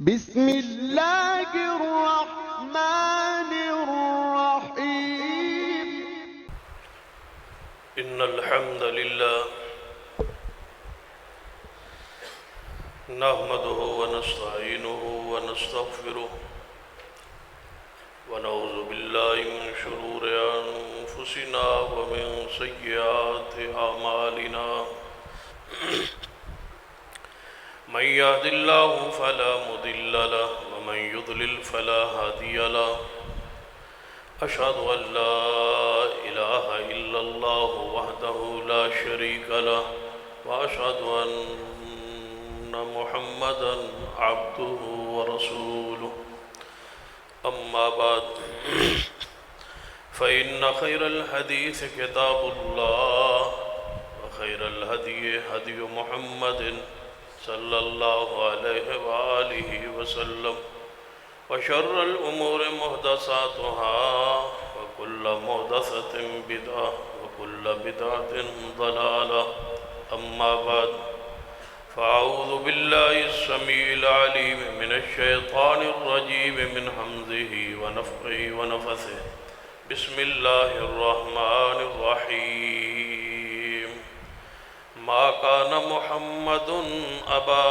بسم اللہ الرحمن الرحیم ان الحمد للہ نحمده ونستعینه ونستغفره ونعوذ باللہ من شرور انفسنا ومن سیئات اعمالنا من يهد الله فلا مضل له ومن يضلل فلا هادي له أشهد أن لا إله إلا الله وحده لا شريك له وأشهد أن محمدا عبده ورسوله أما بعد فإن خير الحديث كتاب الله وخير الهدي هدي محمد صلى الله عليه وآله وسلم وشر الأمور محدثاتها وكل محدثة بدعة وكل بدعة ضلالة أما بعد فأعوذ بالله السميع العليم من الشيطان الرجيم من همزه ونفخه ونفثه بسم الله الرحمن الرحيم ما كان محمد أبا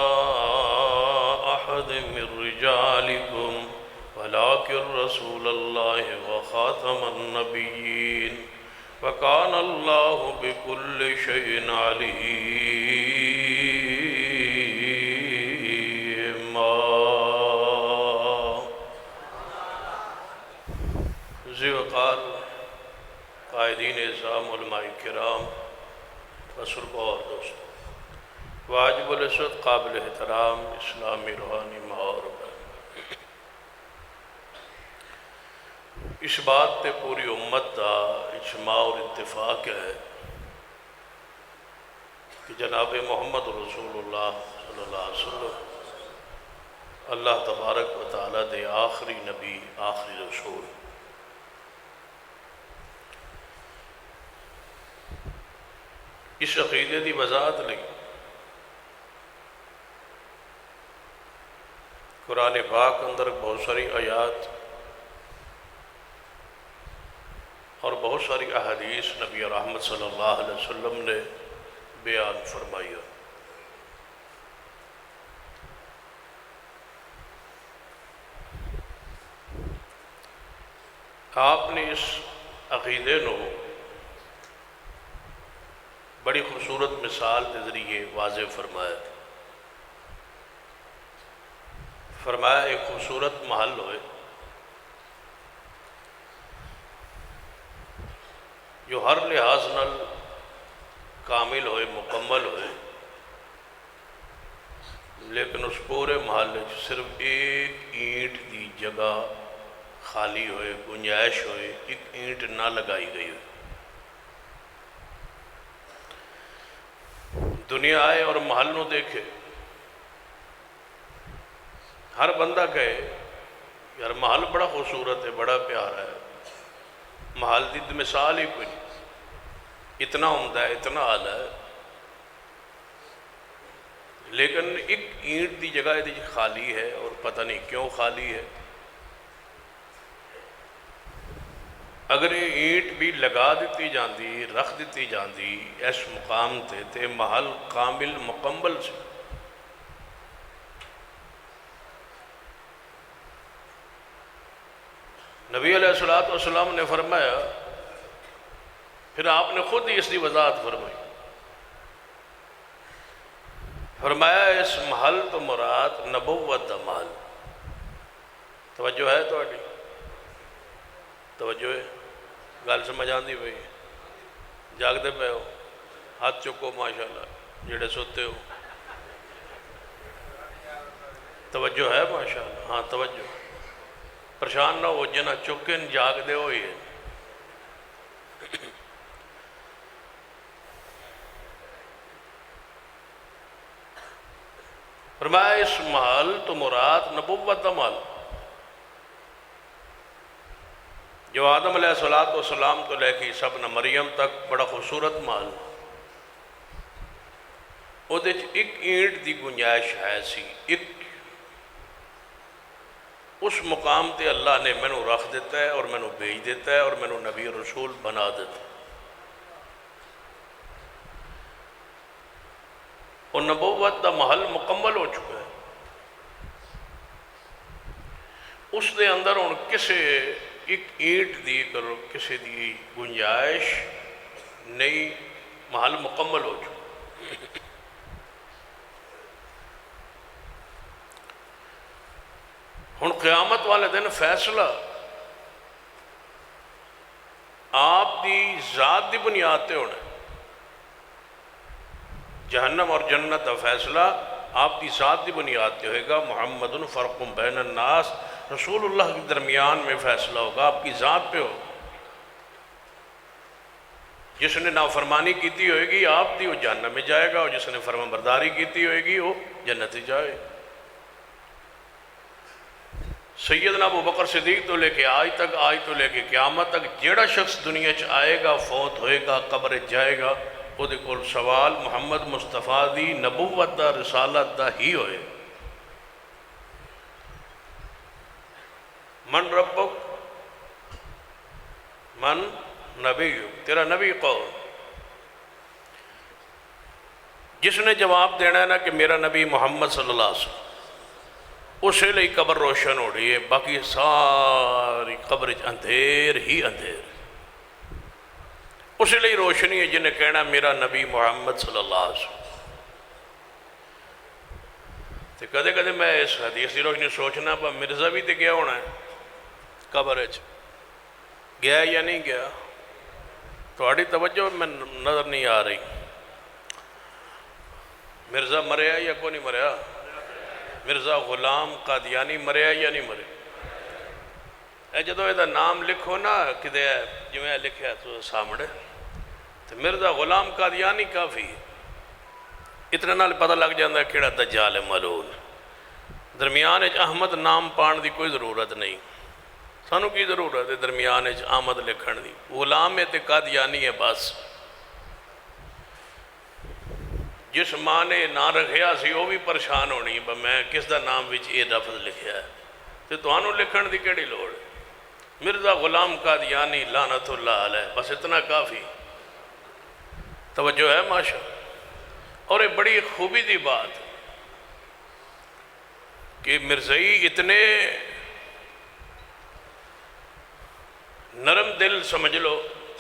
أحد من رجالكم ولكن رسول الله وخاتم النبيين وكان الله بكل شيء عليما ذی وقار قائدین اعظام علماء کرام بزرگوں اور دوستوں، واجب العزت قابل احترام اسلامی روحانی ماحول اس بات تے پوری امت دا اجماع اور اتفاق ہے کہ جناب محمد رسول اللہ صلی اللہ علیہ وسلم اللہ تبارک و تعالیٰ دے آخری نبی آخری رسول۔ اس عقیدے دی وضاحت لئی قرآن پاک اندر بہت ساری آیات اور بہت ساری احادیث نبی رحمت صلی اللہ علیہ وسلم نے بیان فرمائی۔ آپ نے اس عقیدے نو بڑی خوبصورت مثال کے ذریعے واضح فرمایا ایک خوبصورت محل ہوئے جو ہر لحاظ نال کامل ہوئے، مکمل ہوئے، لیکن اس پورے محلے صرف ایک اینٹ دی جگہ خالی ہوئے، گنجائش ہوئے، ایک اینٹ نہ لگائی گئی ہوئے۔ دنیا آئے اور محل نو دیکھے، ہر بندہ کہے یار محل بڑا خوبصورت ہے، بڑا پیارا ہے، محل دی مثال ہی کوئی نہیں، اتنا عمدہ ہے، اتنا اعلیٰ ہے، لیکن ایک اینٹ دی جگہ یہ خالی ہے اور پتہ نہیں کیوں خالی ہے۔ اگر یہ اینٹ بھی لگا دیتی جاندی، رکھ دیتی جاندی اس مقام تے محل کامل مکمل سے۔ نبی علیہ السلام نے فرمایا، پھر آپ نے خود ہی اس کی وضاحت فرمائی، فرمایا اس محل تو مراد نبوت دا محل۔ توجہ ہے تھوڑی؟ توجہ ہے؟ گل سمجھ آندی پئی؟ جاگتے پے ہو؟ ہاتھ چکو ماشاءاللہ، جڑے سوتے ہو توجہ ہے ماشاءاللہ؟ ہاں توجہ، پریشان نہ ہو، جنہ چکن جاگ دے ہوئی ہے۔ فرمایا اس محل تو مراد نبوت دا محل، جو آدم علیہ السلام تو لے کے سب نہ مریم تک بڑا خوبصورت محل، وہ ایک اینٹ دی گنجائش ہے سی، ایک اس مقام تے اللہ نے مینوں رکھ دیتا ہے اور مینوں بھیج دیتا ہے اور مینوں نبی رسول بنا دیتا ہے۔ اور نبوت دا محل مکمل ہو چکا ہے، اس دے اندر ہن کسے ایک اینٹ دی کرو کسے دی گنجائش نہیں، محل مکمل ہو چکا۔ ہن قیامت والے دن فیصلہ آپ دی ذات دی بنیاد تے ہونا ہے۔ جہنم اور جنت کا فیصلہ آپ کی ذات کی بنیاد پہ ہوئے گا۔ محمد فرق بین الناس، رسول اللہ کے درمیان میں فیصلہ ہوگا، آپ کی ذات پہ ہو۔ جس نے نافرمانی کیتی ہوئے گی آپ دی وہ جہنم میں جائے گا، اور جس نے فرمان برداری کیتی ہوئے گی وہ جنت میں جائے۔ سیدنا ابو بکر صدیق تو لے کے آج تو لے کے قیامت تک جیڑا شخص دنیا چ آئے گا، فوت ہوئے گا، قبر جائے گا، وہ دے کول سوال محمد مصطفیٰ دی نبوت دا رسالت دا ہی ہوئے۔ من ربک من نبی، تیرا نبی کون؟ جس نے جواب دینا ہے نا کہ میرا نبی محمد صلی اللہ علیہ وسلم، اسے لئی قبر روشن ہو رہی ہے، باقی ساری قبر اندھیر ہی اندھیر۔ اسی لئی روشنی ہے جنہیں کہنا میرا نبی محمد صلی اللہ علیہ وسلم۔ تو کدے کدے میں اس حدیث کی روشنی سوچنا پا مرزا بھی تے گیا ہونا ہے قبر اچ، گیا یا نہیں گیا؟ تھوڑی توجہ میں نظر نہیں آ رہی۔ مرزا مریا یا کو نہیں مریا؟ مرزا غلام قادیانی مریا یا نہیں مریا؟ اے جدو یہ نام لکھو نا کدے جو میں لکھیا تو سامنے، تو مرزا غلام قادیانی کافی اتنا نال پتہ لگ جاندہ ہے کیڑا دجال ملعون۔ درمیان احمد نام پان دی کوئی ضرورت نہیں، سانو کی ضرورت ہے درمیان احمد لکھن دی؟ غلام تے قادیانی ہے بس۔ جس ماں نے نہ رکھیا سی وہ بھی پریشان ہونی ہے میں کس دا نام وچ یہ لفظ لکھیا ہے، تو تانوں لکھن دی کیڑی لوڑ ہے؟ مرزا غلام قادیانی لعنت اللہ علیہ، بس اتنا کافی۔ توجہ ہے ماشاء۔ اور یہ بڑی خوبی دی بات کہ مرزائی اتنے نرم دل سمجھ لو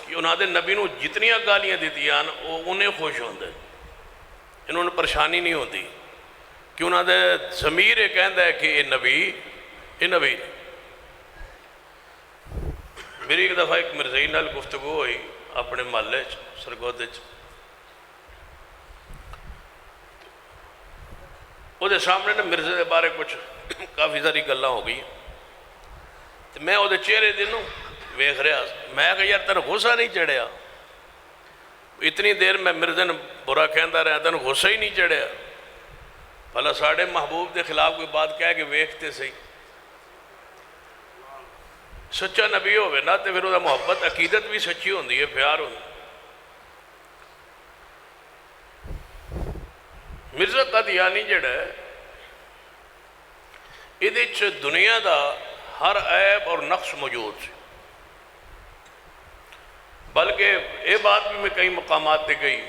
کہ انہوں نے نبی نو جتنیاں گالیاں دیتی ہیں وہ انہیں خوش ہوندے، انہوں نے پریشانی نہیں ہوتی کہ انہوں نے ضمیر یہ کہندہ ہے کہ یہ نبی۔ میری ایک دفعہ ایک مرزائی نال گفتگو ہوئی اپنے محلے سرگودے چ، وہ دے سامنے نا مرزے دے بارے کچھ کافی ساری گلاں ہو گئی، تو میں وہ دے چہرے دنوں ویکھ رہا، میں کہا یار تین غصہ نہیں چڑھیا؟ اتنی دیر میں مرزے نے برا کہندا رہا، تین غصہ ہی نہیں چڑھیا؟ بھلا ساڑھے محبوب دے خلاف کوئی بات کہہ کہ ویکھتے صحیح۔ سچا نبی ہوئے نا تو پھر وہ محبت عقیدت بھی سچی ہوندی ہے، پیار ہوندی۔ مرزا قادیانی جڑا ہے یہ دنیا دا ہر عیب اور نقص موجود ہے، بلکہ یہ بات بھی میں کئی مقامات تے گئی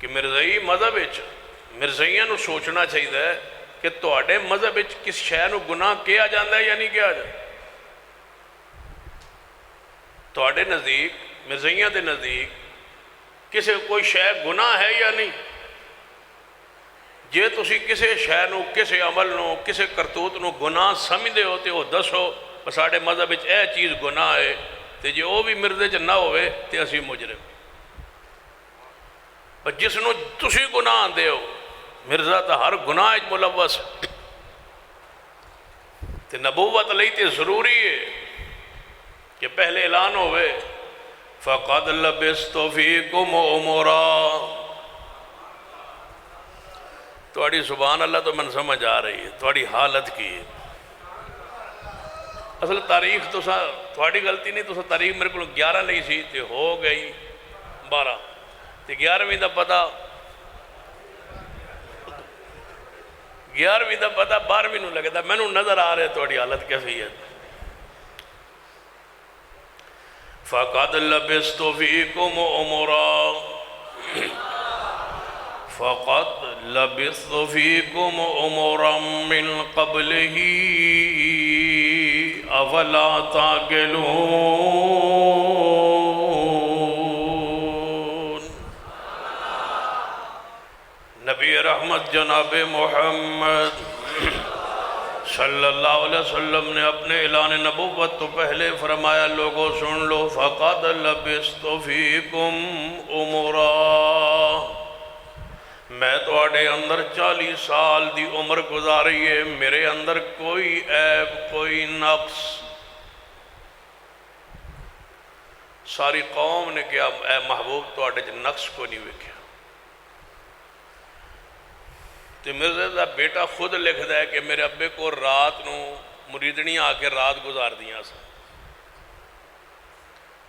کہ مرزائی مذہب مرزائیاں نو سوچنا چاہیے کہ تواڈے مذہب کس شے نو گناہ کیا جاندہ ہے یا نہیں کیا جاندہ؟ تواڈے نزدیک مرزائیاں دے نزدیک کسے کوئی شے گناہ ہے یا نہیں؟ جے تسی کسے شے نو، کسے عمل نو، کسے کرتوت نو گناہ سمجھدے ہو تو وہ دسو ساڈے مذہب وچ اے چیز گناہ ہے، تے جے وہ بھی مرزے چ نہ ہوئے تے اسی مجرم۔ پر جس نو تسی گناہ آندے ہو، مرزا تا ہر گناہ وچ ملوث، تے نبوت لئی تے ضروری ہے کہ پہلے اعلان ہوئے فَقَدْ لَبِثْتُ فِيكُمْ عُمُرًا۔ تھوڑی سبحان اللہ تو من سمجھ آ رہی ہے تھوڑی حالت کی ہے۔ اصل تاریخ تو تھوڑی غلطی نہیں، تو تاریخ میرے کو 11 نہیں سی تے ہو گئی 12 تے 11ویں دا پتہ 11ویں دا پتہ 12ویں نو لگتا میں نو نظر آ رہے تھوڑی حالت کیفیت فَقَدْ لَبِثْتُ فِيكُمْ عُمُرًا فَقَدْ لَبِثْتُ فِيكُمْ عُمُرًا مِّن قَبْلِهِ أَفَلَا تَعْقِلُونَ نبی رحمت جناب محمد صلی اللہ علیہ وسلم نے اپنے اعلان نبوت تو پہلے فرمایا لوگوں سن لو فَقَدْ لَبِثْتُ فِيكُمْ عُمُرًا میں تو آڑے اندر 40 سال دی عمر گزاری ہے میرے اندر کوئی عیب کوئی نقص ساری قوم نے کیا اے محبوب تو آڑے نقص کو نہیں وکھیا تو مرزا دا بیٹا خود لکھ دا ہے کہ میرے ابے کو رات نو مریدنی آ کے رات گزار دیا سا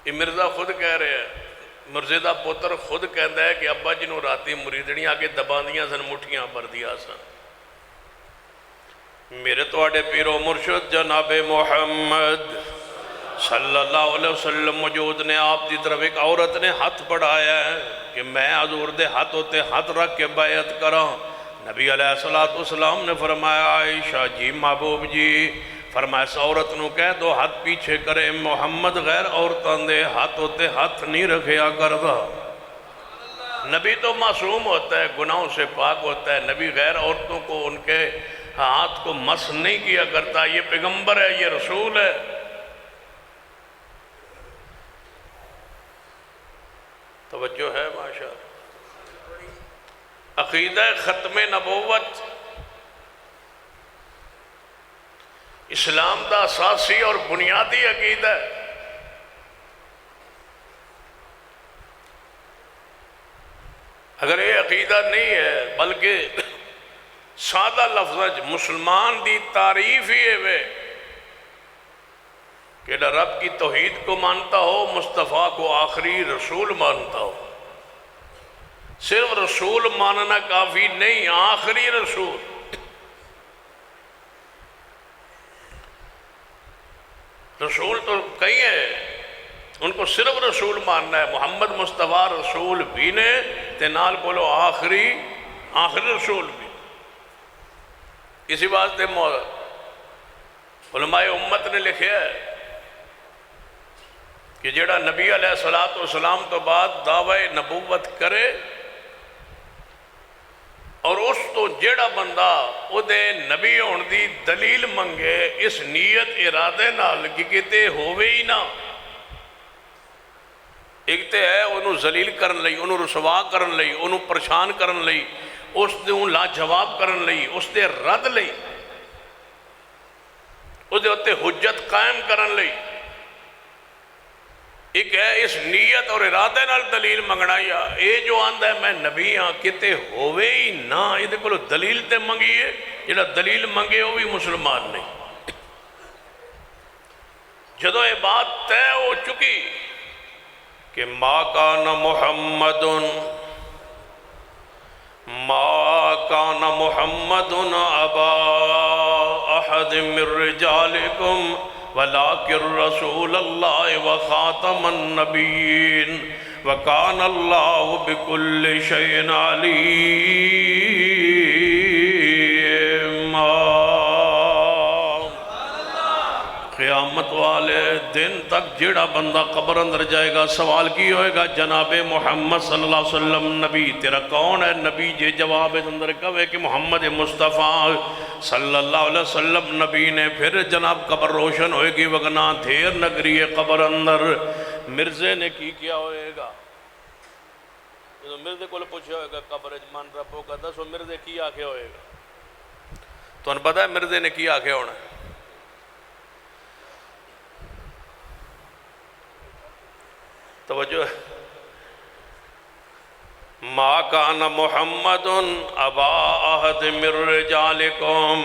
یہ مرزا خود کہہ رہے ہیں مرزے دا پتر خود کہندا ہے کہ ابا جنوں راتی مریدنی آ کے دباندیاں سن مٹھیاں بھر دیا سن میرے تو آڑے پیر و مرشد جناب محمد صلی اللہ علیہ وسلم موجود نے آپ دی طرف ایک عورت نے ہاتھ بڑھایا ہے کہ میں حضور دے ہاتھ ہوتے ہاتھ رکھ کے بیعت کراں نبی علیہ السلام نے فرمایا عائشہ جی محبوب جی فرمایا اس عورت نو کہہ دو ہاتھ پیچھے کرے محمد غیر عورتاں دے ہاتھ ہوتے ہاتھ نہیں رکھیا کردا نبی تو معصوم ہوتا ہے گناہوں سے پاک ہوتا ہے نبی غیر عورتوں کو ان کے ہاتھ کو مس نہیں کیا کرتا یہ پیغمبر ہے یہ رسول ہے توجہ ہے ماشاءاللہ عقیدہ ختم نبوت اسلام دا اساسی اور بنیادی عقیدہ ہے اگر یہ عقیدہ نہیں ہے بلکہ سادہ لفظ مسلمان دی تعریف ہی ہے کہ رب کی توحید کو مانتا ہو مصطفیٰ کو آخری رسول مانتا ہو صرف رسول ماننا کافی نہیں آخری رسول رسول تو کئی ہیں ان کو صرف رسول ماننا ہے محمد مصطفیٰ رسول بھی نے نال بولو آخری رسول بھی اسی واسطے علماء امت نے لکھا ہے کہ جڑا نبی علیہ السلام تو بعد دعوی نبوت کرے اور اس تو جیڑا بندہ او دے نبی ہون دی دلیل منگے اس نیت ارادے نال کہ کتے ہووے ہی نہ ایک تے ہے انہوں ذلیل کرن لئی انہوں رسوا کرن لئی انہوں پریشان کرن لئی اس دے لا جواب کرن لئی اس دے رد لئی اس دے ہوتے حجت قائم کرن لئی ایک ہے اس نیت اور ارادے نال دلیل منگنا یا اے جو آندہ ہے میں نبی ہاں کتے ہووے ہی نہ یہ دیکھو دلیل تے منگی ہے جڑا دلیل منگے وہ بھی مسلمان نہیں جدو یہ بات طے ہو چکی کہ ما کان محمد ابا احد من رجالکم وَلَكِنْ رَسُولَ اللَّهِ وَخَاتَمَ النَّبِيِّينَ وَكَانَ اللَّهُ بِكُلِّ شَيْءٍ عَلِيمًا قیامت والے دن تک جڑا بندہ قبر اندر جائے گا سوال کی ہوئے گا جناب محمد صلی اللہ علیہ وسلم نبی تیرا کون ہے نبی جے جواب اندر کہے کہ محمد مصطفیٰ صلی اللہ علیہ وسلم نبی نے پھر جناب قبر روشن ہوئے گی وگنا دھیر نگری قبر اندر مرزے نے کی کیا ہوئے گا مرزے کو پوچھا ہوئے گا قبر من ربوں کا دسو مرزے کی آکے ہوئے گا تو انہوں پتا ہے مرزے نے کی آکے ہونا ہے توجہ ما کان محمد ابا احد من رجالکم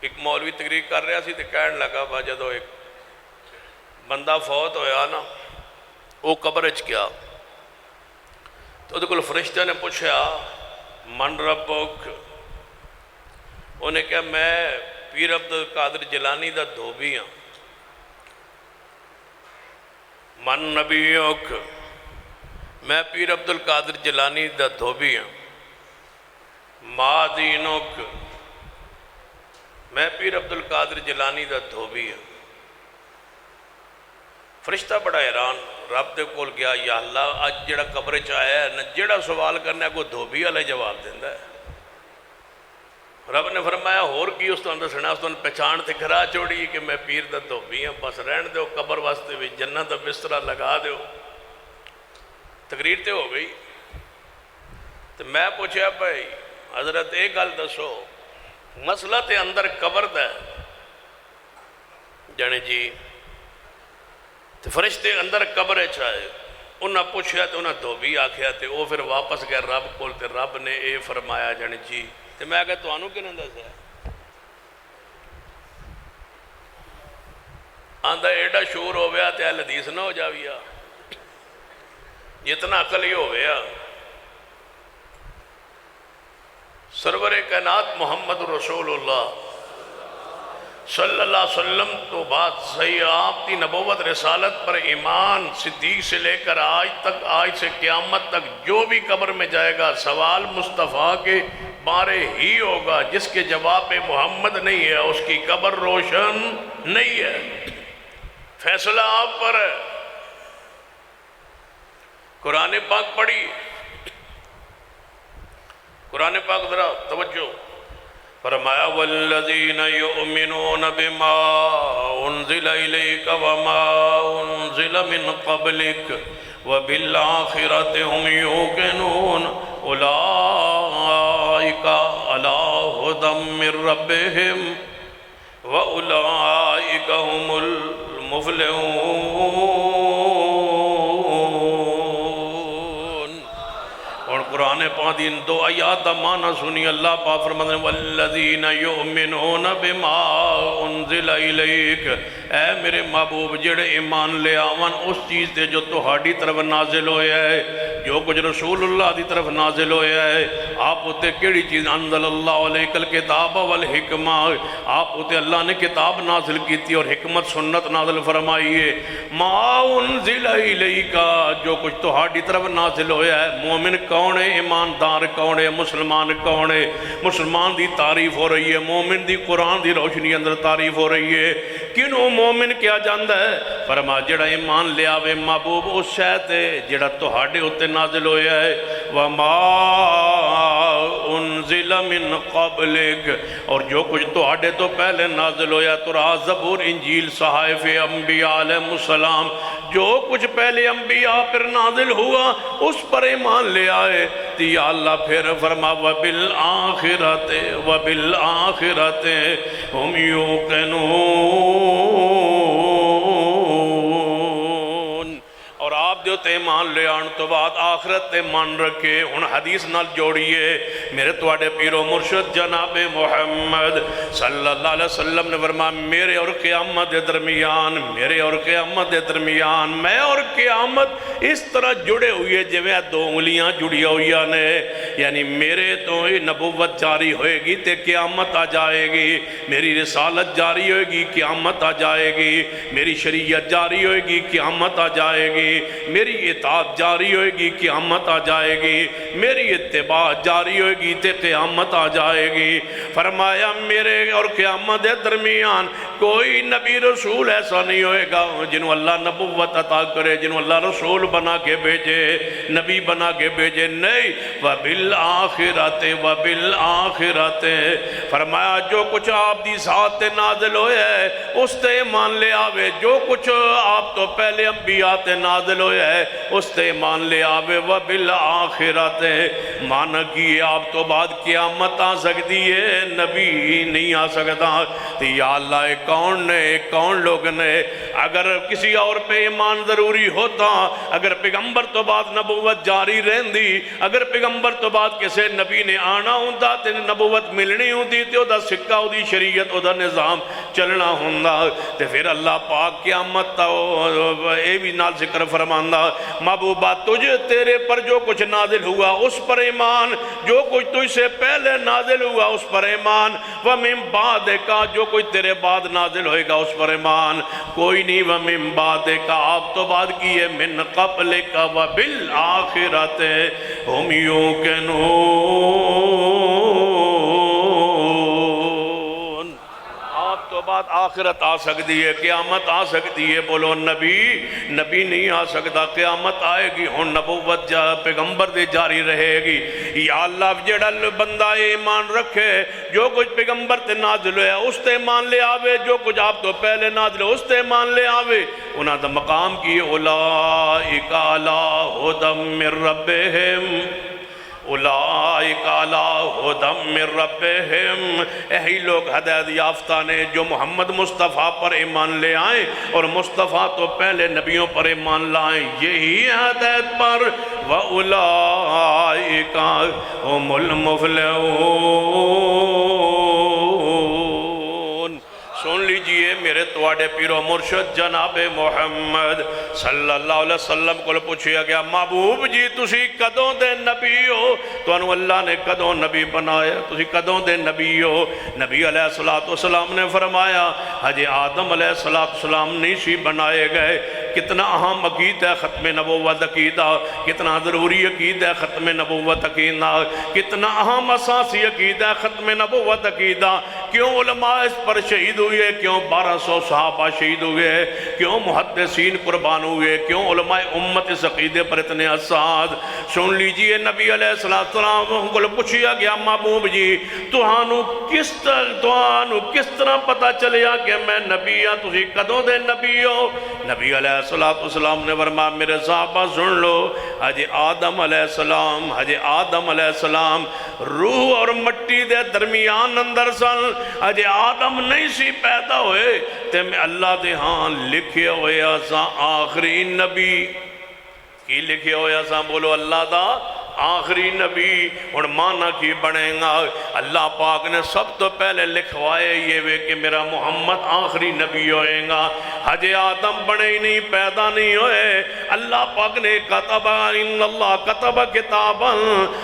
ایک مولوی تقریر کر رہا سی تے کہن لگا با جدو ایک بندہ فوت ہویا نا وہ قبر اچ کیا تو دیکھو فرشتہ نے پوچھا من ربک انہیں کہا میں پیر عبد القادر جیلانی دا دھوبی ہاں. من نبیک، میں پیر عبد القادر جیلانی دا دھوبی ہاں. ما دینک، میں پیر عبد القادر جیلانی دا دھوبی ہاں. فرشتہ بڑا حیران رب دے کول گیا، یا اللہ اج جڑا قبر چ آیا ہے نہ جڑا سوال کرنا ہے کوئی دھوبی والا جواب دینا ہے. رب نے فرمایا اور کی اس تو دسنا، اس تو پہچان تے گھرا چھوڑی کہ میں پیر دا دھوبی ہاں، بس رہن دیو قبر واسطے بھی جنت دا بسترا لگا دیو. تقریر تے ہو گئی. تو میں پوچھا بھائی حضرت ایک گل دسو، مسئلہ تے اندر قبر دا ہے جانے جی. تو فرشتے اندر قبر چاہے انہاں پوچھا تو انہاں دھوبی آکھیا تے وہ پھر واپس گئے رب کول تے رب نے اے فرمایا جانے جی. تے میں کہا تو آنو کنہ دسیا آندہ ایڈا شور ہو گیا تے اہل حدیث نہ ہو جاویا، جتنا عقل ہی ہو گیا. سرور کائنات محمد رسول اللہ صلی اللہ علیہ وسلم تو بعد صحیح آپ کی نبوت رسالت پر ایمان صدیق سے لے کر آج تک، آج سے قیامت تک جو بھی قبر میں جائے گا سوال مصطفیٰ کے بارے ہی ہوگا. جس کے جواب میں محمد نہیں ہے اس کی قبر روشن نہیں ہے. فیصلہ آپ پر ہے. قرآن پاک پڑھی، قرآن پاک ذرا توجہ. فرمایا والذین یؤمنون بما انزل الیک وما انزل من قبلک وبالآخرۃ هم یوقنون اولئک علی ھدی من ربہم واولئک هم المفلحون. اور قرآن پاک دین دو آیات دا معنی سنی. اللہ پاک فرماتے ہیں والذین یؤمنون بما انزل الیک، اے میرے محبوب جڑے ایمان لے آون اس چیز تے جو تہاڈی طرف نازل ہویا ہے، جو کچھ رسول اللہ دی طرف نازل ہویا ہے. آپ ہوتے کیڑی چیز؟ انزل اللہ علیک الکتاب والحکمہ، آپ ہوتے اللہ نے کتاب نازل کی تھی اور حکمت سنت نازل فرمائی ہے. ما انزل الیک، جو کچھ تہاڈی طرف نازل ہویا ہے. مومن کون ہے؟ ایماندار کون ہے؟ مسلمان کون ہے؟ مسلمان دی تعریف ہو رہی ہے، مومن دی قرآن دی روشنی اندر تعریف ہو رہی ہے. کنوں مومن کیا جاندہ ہے؟ فرما جڑا ایمان لے آوے محبوب اس شے تے جڑا تہاڈے اُتے نازل ہویا ہے. وما انزل من قبلک، اور جو کچھ تہاڈے تو پہلے نازل ہویا تورات زبور انجیل صحائف انبیاء علیہ السلام، جو کچھ پہلے انبیاء پر نازل ہوا اس پر ایمان لے آئے. تو یا اللہ پھر فرما وبالآخرۃ ہم یوقنون. اور آپ جو ایمان لے آن تو بعد آخرت تے مان رکھے. ہن حدیث نال جوڑیے. میرے تواڈے پیر و مرشد جناب محمد صلی اللہ علیہ وسلم نے فرمایا میرے اور قیامت دے درمیان، میرے اور قیامت دے درمیان، میں اور قیامت اس طرح جڑے ہوئے جویں دو انگلیاں جڑی ہوئی نے. یعنی میرے تو نبوت جاری ہوئے گی تے قیامت آ جائے گی، میری رسالت جاری ہوئے گی قیامت آ جائے گی، میری شریعت جاری ہوئے گی قیامت آ جائے گی، میری اطاعت جاری ہوئے گی قیامت آ جائے گی، میری اتباع جاری ہوئے گی تے قیامت آ جائے گی. فرمایا میرے اور قیامت دے درمیان کوئی نبی رسول ایسا نہیں ہوئے گا جنہوں اللہ نبوت عطا کرے، جنہوں اللہ رسول بنا کے بھیجے، نبی بنا کے بھیجے. نہیں، وبالآخرۃ فرمایا جو کچھ آپ دی ذات تے نازل ہویا ہے اس تے ایمان لے آوے. جو کچھ آپ تو پہلے انبیاء تے نازل ہویا ہے اس تے ایمان لے آوے. وبالآخرۃ مانا کی آپ تو بعد قیامت آ سکتی ہے، نبی نہیں آ سکتا. تو یا اللہ کون نے، کون لوگ نے؟ اگر کسی اور پہ ایمان ضروری ہوتا، اگر پیغمبر تو بعد نبوت جاری رہندی، اگر پیغمبر تو بعد کسی نبی نے آنا ہوندہ تے نبوت ملنی ہوندی تے او دا سکہ، او دی شریعت، او دا نظام چلنا ہوندا تے پھر اللہ پاک قیامت اے بھی نال ذکر فرماندا محبوبہ تجھ تیرے پر جو کچھ نازل ہوا اس پر ایمان، جو کچھ تجھ سے پہلے نازل ہوا اس پر ایمان، وَمِن بَعْدِكَ جو کچھ تیرے بعد نازل ہوئے گا اس پر ایمان کوئی نہیں، وَمِن بَعْدِكَ آپ تو بعد کیے، مِن قَبْلِكَ وَبِالْآخِرَةِ هُمْ يُوقِنُونَ بعد آخرت آ سکتی ہے، قیامت آ سکتی ہے، بولو نبی نہیں آ سکتا، قیامت آئے گی، ہن نبوت پیغمبر دے جاری رہے گی۔ یا اللہ جڑا بندہ ایمان رکھے جو کچھ پیغمبر تے نازل ہویا اس تے ایمان لے آوے، جو کچھ آپ تو پہلے نازل ہویا اس تے ایمان لے آوے، انہاں دا مقام کی اولئک علی ھدی من ربہم، اولئک علی ھدی من ربہم، یہی لوگ ہدایت یافتہ نے جو محمد مصطفیٰ پر ایمان لے آئیں اور مصطفیٰ تو پہلے نبیوں پر ایمان لائیں، یہی ہدایت پر وَأُولَئِکَ هُمُ الْمُفْلِحُونَ۔ سن لیجئے میرے تواڈے پیرو مرشد جناب محمد صلی اللہ علیہ وسلم کو پوچھیا گیا محبوب جی تسی کدوں دے نبی ہو، تو انہوں اللہ نے کدوں نبی بنایا، تسی کدوں دے نبی ہو؟ نبی علیہ السلام نے فرمایا حج آدم علیہ السلام نہیں سی بنائے گئے۔ کتنا اہم عقیدہ ہے ختم نبوت عقیدہ، کتنا ضروری عقیدہ ہے ختم نبوت عقیدہ، کتنا اہم اساسی عقیدہ ہے ختم نبوت عقیدہ۔ کیوں علماء اس پر شہید ہوئے، کیوں 1200 صحابہ شہید ہوئے، کیوں محدثین قربان ہوئے، کیوں علماء امت اس عقیدے پر اتنے اساس؟ سن لیجئے نبی علیہ السلام کو پوچھیا گیا محبوب جی تہانوں کس طرح پتہ چلیا کہ میں نبی ہاں، تسی کدوں دے نبی ہو؟ نبی علیہ السلام نے فرمایا میرے صحابہ سن لو، حج آدم علیہ السلام روح اور مٹی دے درمیان اندر سن، حج آدم نہیں سی پیدا ہوئے تے میں اللہ دے ہاں لکھے ہوئے سا آخری نبی۔ کی لکھے ہوئے سا؟ بولو اللہ دا آخری نبی۔ اور معنی کی بڑھیں گا اللہ پاک نے سب تو پہلے لکھوائے یہ وے کہ میرا محمد آخری نبی ہوئے گا۔ حج آدم بڑے ہی نہیں، پیدا نہیں ہوئے، اللہ پاک نے کتب ان اللہ کتب کتابا،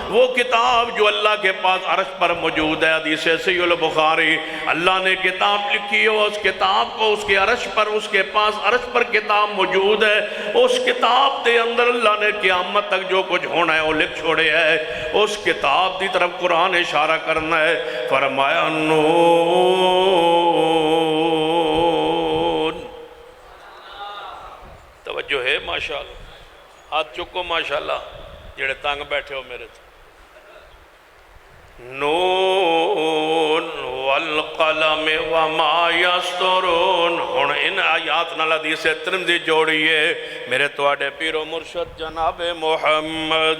وہ کتاب جو اللہ کے پاس عرش پر موجود ہے، حدیث صحیح البخاری، اللہ نے کتاب لکھی ہے، اس کتاب کو اس کے عرش پر، اس کے پاس عرش پر کتاب موجود ہے، اس کتاب دے اندر اللہ نے قیامت تک جو کچھ ہونا ہے وہ لکھ چھوڑے ہے، اس کتاب دی طرف قرآن اشارہ کرنا ہے، فرمایا نون۔ توجہ ہے ماشاءاللہ، ہاتھ چکو ماشاءاللہ جڑے تانگ بیٹھے ہو میرے تھے۔ نون والقلم وما یسطرون۔ ہن ان آیات نال حدیث ترمذی جوڑیے میرے تواڈے پیر و مرشد جناب محمد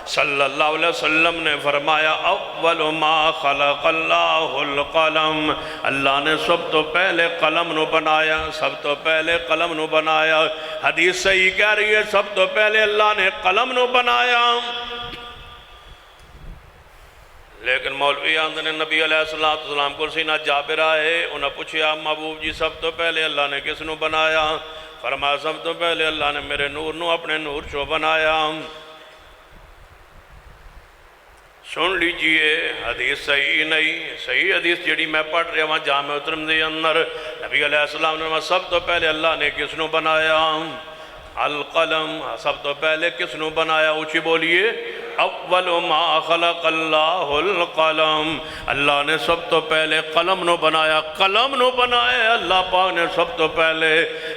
صلی اللہ علیہ وسلم نے فرمایا اول ما خلق اللہ القلم، اللہ نے سب تو پہلے قلم نو بنایا، سب تو پہلے قلم نو بنایا۔ حدیث صحیح کہہ رہی ہے سب تو پہلے اللہ نے قلم نو بنایا۔ لیکن مولوی آندھن نبی علیہ السلام کو سینہ جابر آئے، انہوں نے پوچھا محبوب جی سب تو پہلے اللہ نے کس نو بنایا؟ فرمایا سب تو پہلے اللہ نے میرے نور نو اپنے نور چو بنایا۔ سن لیجئے حدیث صحیح نہیں، صحیح حدیث جڑی میں پڑھ رہا ہوں جامع ترمذی اندر، نبی علیہ السلام نے سب تو پہلے اللہ نے کس نو بنایا؟ القلم۔ سب تو پہلے کس نو بنایا؟ اونچی بولیے اول ما خلق اللہ القلم، اللہ نے سب تو پہلے قلم نو بنایا۔ قلم نو بنایا اللہ پاک نے سب تو پہلے۔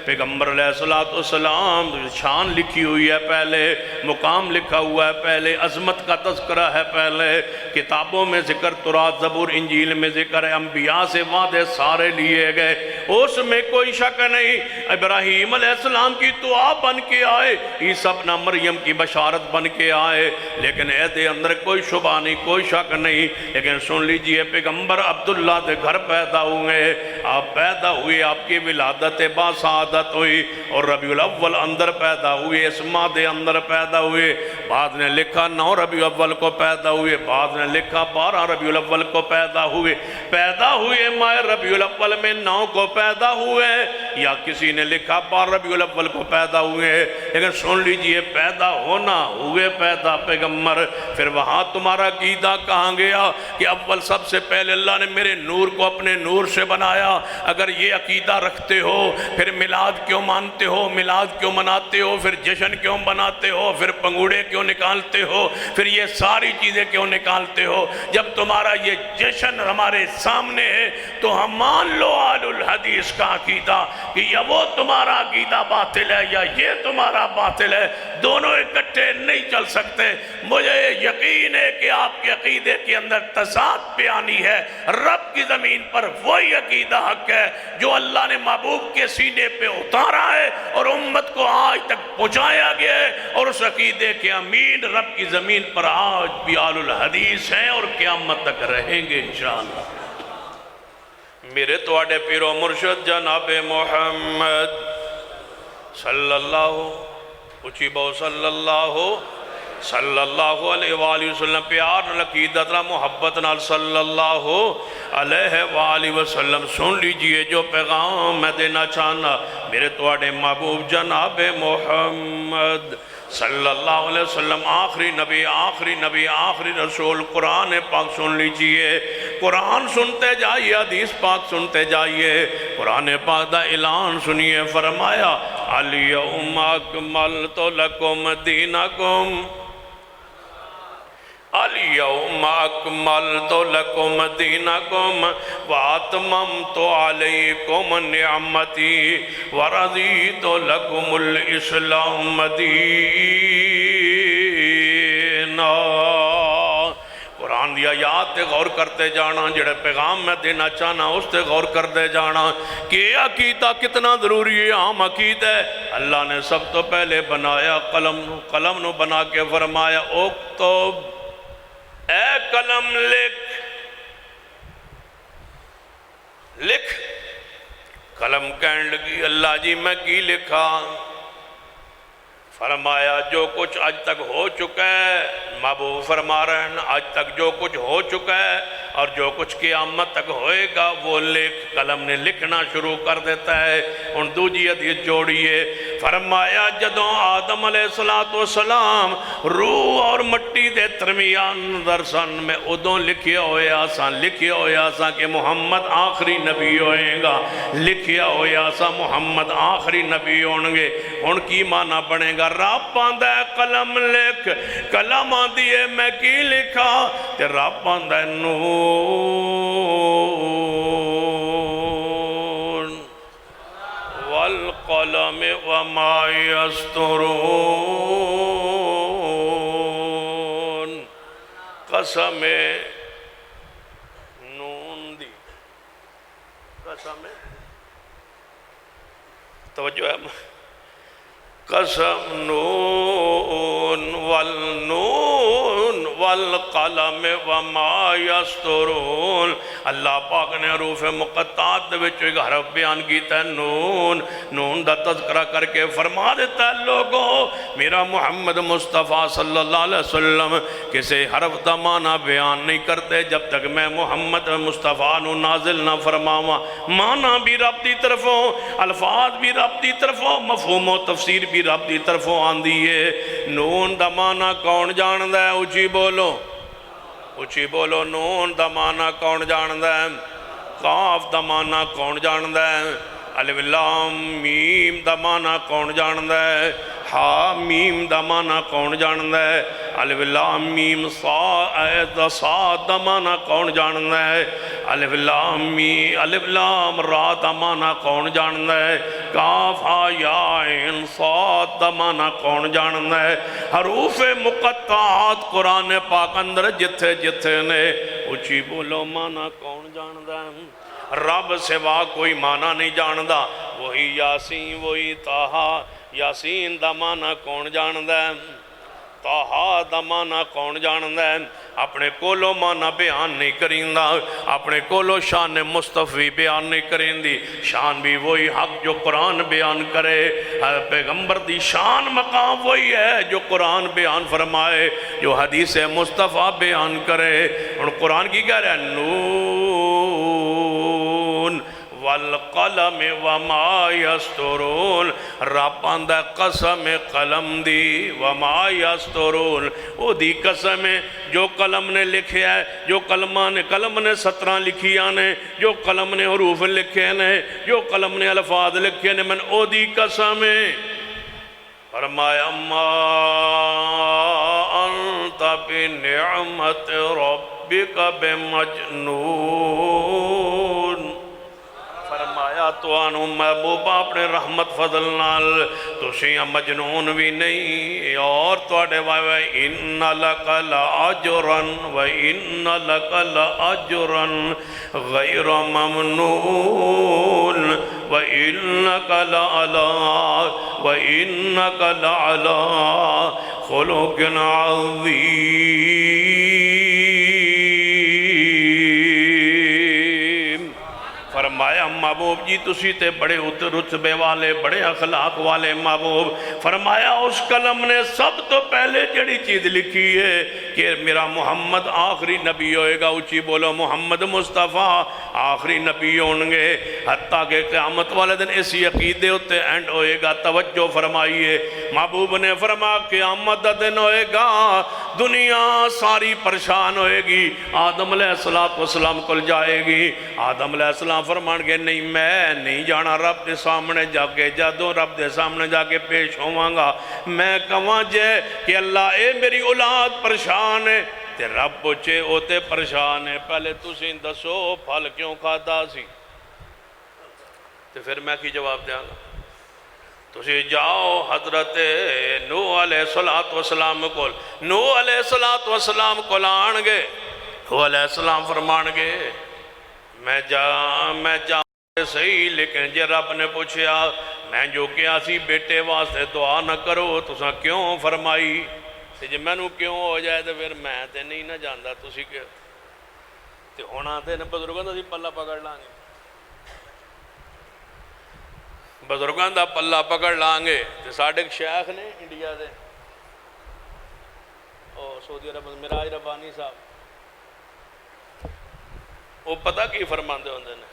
پیغمبر علیہ السلام شان لکھی ہوئی ہے پہلے، مقام لکھا ہوا ہے پہلے، عظمت کا تذکرہ ہے پہلے، کتابوں میں ذکر تورات زبور انجیل میں ذکر ہے، انبیاء سے وعدے سارے لیے گئے، اس میں کوئی شک نہیں۔ ابراہیم علیہ السلام کی دعا بن کے آئے، عیسیٰ ابن مریم کی بشارت بن کے آئے، لیکن دے اندر کوئی شبہ نہیں، کوئی شک نہیں۔ لیکن سن لیجئے پیغمبر عبداللہ دے گھر پیدا ہوئے، آپ پیدا ہوئے، آپ کی ولادت باسعادت ہوئی، اور ربیع الاول اندر پیدا ہوئے، اسما دے اندر پیدا ہوئے۔ بعد نے لکھا 9 ربیع الاول کو پیدا ہوئے، بعد نے لکھا 12 ربیع الاول کو پیدا ہوئے۔ ماہ ربیع الاول میں 9 کو پیدا ہوئے، یا کسی نے لکھا 12 ربیع الاول کو پیدا ہوئے، لیکن سن لیجئے پیدا ہونا ہوئے پیدا پیغمبر۔ پھر وہاں تمہارا عقیدہ کہاں گیا کہ اول سب سے پہلے اللہ نے میرے نور کو اپنے نور سے بنایا؟ اگر یہ عقیدہ رکھتے ہو پھر میلاد کیوں مانتے ہو، میلاد کیوں مناتے ہو، پھر جشن کیوں بناتے ہو، پھر پنگوڑے کیوں نکالتے ہو، پھر یہ ساری چیزیں کیوں نکالتے ہو؟ جب تمہارا یہ جشن ہمارے سامنے ہے تو ہم مان لو اہل الحدیث کا عقیدہ کہ یا وہ تمہارا عقیدہ باطل ہے یا یہ تمہارا باطل ہے، دونوں اکٹھے نہیں چل سکتے۔ مجھے یقین ہے کہ آپ کے عقیدے کے اندر تضاد بیانی ہے۔ رب کی زمین پر وہی عقیدہ حق ہے جو اللہ نے محبوب کے سینے پہ اتارا ہے اور امت کو آج تک پہنچایا گیا ہے، اور اس عقیدے کے امین رب کی زمین پر آج بھی اہل الحدیث ہیں اور قیامت تک رہیں گے انشاءاللہ۔ میرے تواڈے پیر و مرشد جناب محمد صلی اللہ اچھی بہو صلی اللہ علیہ وآلہ وسلم، پیار نال عقیدت نال محبت نال صلی اللہ علیہ وآلہ وسلم۔ سن لیجئے جو پیغام میں دینا چاہنا، میرے تواڈے محبوب جناب محمد صلی اللہ علیہ وسلم آخری نبی، آخری رسول، قرآن پاک سن لیجئے۔ قرآن سنتے جائیے، حدیث پاک سنتے جائیے۔ قرآن پاک دا اعلان سنیے، فرمایا الیوم اکملت لکم دینکم، الیوم اکملت لکم دینکم واتممت علیکم نعمتی ورضیت لکم الاسلام دینا۔ قرآن دی آیات تے غور کرتے جانا، جڑے پیغام میں دینا چاہنا اس تے غور کرتے جانا کہ یہ عقیدہ کتنا ضروری ہے، عام عقیدہ ہے۔ اللہ نے سب تو پہلے بنایا قلم نو بنا کے فرمایا اکتب، اے قلم لکھ۔ قلم کہنے لگی اللہ جی میں کی لکھا؟ فرمایا جو کچھ آج تک ہو چکا ہے، محبوب فرما رہے ہیں آج تک جو کچھ ہو چکا ہے اور جو کچھ قیامت تک ہوئے گا وہ لکھ۔ قلم نے لکھنا شروع کر دیتا ہے۔ ان دوجی حدیث جوڑیے، فرمایا جدوں آدم علیہ السلام روح اور مٹی دے درمیان درسن میں ادوں لکھیا ہویا سا کہ محمد آخری نبی ہوئے گا، لکھیا ہویا سا محمد آخری نبی ہوں گے۔ ان کی معنی بنے گا رب آندا ہے قلم لکھ، قلم آندی ہے میں کی لکھا، تے رب آندا ہے نون والقلم وما یسطرون۔ قسم نون دی، قسم توجہ ہے، قسم نون والنون والقلم وما یسطرون۔ اللہ پاک نے حروف مقطعات دے وچ ایک حرف بیان کیتا ہے نون، نون دا تذکرہ کر کے فرما دیتا ہے لوگوں میرا محمد مصطفیٰ صلی اللہ علیہ وسلم کسی حرف دا معنی بیان نہیں کرتے جب تک میں محمد مصطفیٰ نو نازل نہ فرماواں۔ معنی بھی رب دی طرفوں، الفاظ بھی رب دی طرفوں، مفہوم و تفسیر بھی رب دی طرفوں آندی ہے۔ نون دا معنی کون جاندہ ہے؟ اچھی بولو نون دا معنی کون جاندہ ہے؟ قاف دا معنی کون جاندہ ہے؟ الف لام میم دا معنی کون جاندہ ہے؟ ہا میم دا معنی کون جاندہ ہے؟ الف لام میم صاد دا معنی کون جاندہ ہے؟ الف لام را دا معنی کون جاندہ ہے؟ کاف ہا یا عین صاد دا معنی کون جاندہ ہے؟ حروف مقطعات قرآن پاک اندر جتھے جتھے نے اچھی بولو معنی کون جاندہ ہے؟ رب سوا کوئی معنی نہیں جاندا وہی یاسین وہی تاہا یاسین دا معنی کون جاندا ہے تاہا دا معنی کون جاندا ہے اپنے کولو معنی بیان نہیں کریندا اپنے کولو شان مصطفی بیان نہیں کریندی شان بھی وہی حق جو قرآن بیان کرے پیغمبر دی شان مقام وہی ہے جو قرآن بیان فرمائے جو حدیث مصطفیٰ بیان کرے اور قرآن کی کہہ رہا ہے نون والقلم وما یسترون رب آندہ قسم قلم دی وما یسترون او دی قسم ہے جو قلم نے لکھے ہے جو قلم نے 17 لکھیاں نے جو قلم نے حروف لکھے نے جو قلم نے الفاظ لکھے نے من او دی قسم ہے فرمایا ما انت بنعمت ربک بمجنون فرمایا تو آنو محبوب اپنے رحمت فضل نال تُسیاں مجنون بھی نہیں اور توڑے وَإِنَّ لَكَ لَأَجْرًا وَإِنَّ لَكَ لَأَجْرًا غَيْرَ مَمْنُونَ وَإِنَّكَ لَعَلَىٰ خُلُقٍ عَظِيمٍ فرمایا محبوب جی تسی تے بڑے رتبے والے بڑے اخلاق والے محبوب فرمایا اس قلم نے سب تو پہلے جڑی چیز لکھی ہے کہ میرا محمد آخری نبی ہوئے گا اچھی بولو محمد مصطفیٰ آخری نبی ہونگے حتیٰ کہ قیامت والے دن اسی عقیدے ہوتے اینڈ ہوئے گا توجہ فرمائیے محبوب نے فرمایا قیامت دن ہوئے گا دنیا ساری پریشان ہوئے گی آدم علیہ السلام کل جائے گی آدم علیہ السلام فرمان کے نہیں میں نہیں جانا رب دے سامنے جا کے جادوں رب دے سامنے جا کے پیش ہوں گا میں کہاں جے کہ اللہ اے میری اولاد پریشان ہے تے رب پوچھے ہوتے پریشان ہے پہلے تُسیں دسو پھل کیوں کھاتا سی تے پھر میں کی جواب دیا گا تُسیں جاؤ حضرت نوح علیہ السلام کو نوح علیہ السلام کو لانگے نوح علیہ السلام فرمانگے میں جا صحیح لیکن جے رب نے پوچھیا میں جو کیا سی بیٹے واسطے دعا نہ کرو تساں کیوں فرمائی جے میں نو کیوں ہو جائے تو پھر میں تے نہیں نہ جاندا تسی کہ تے ہونا تے بزرگاں دا سی پلہ پکڑ لانگے بزرگاں دا پلہ پکڑ لانگے تے ساڈے شیخ نے انڈیا دے او سعودی عرب معراج ربانی صاحب وہ پتہ کی فرماندے ہوندے نے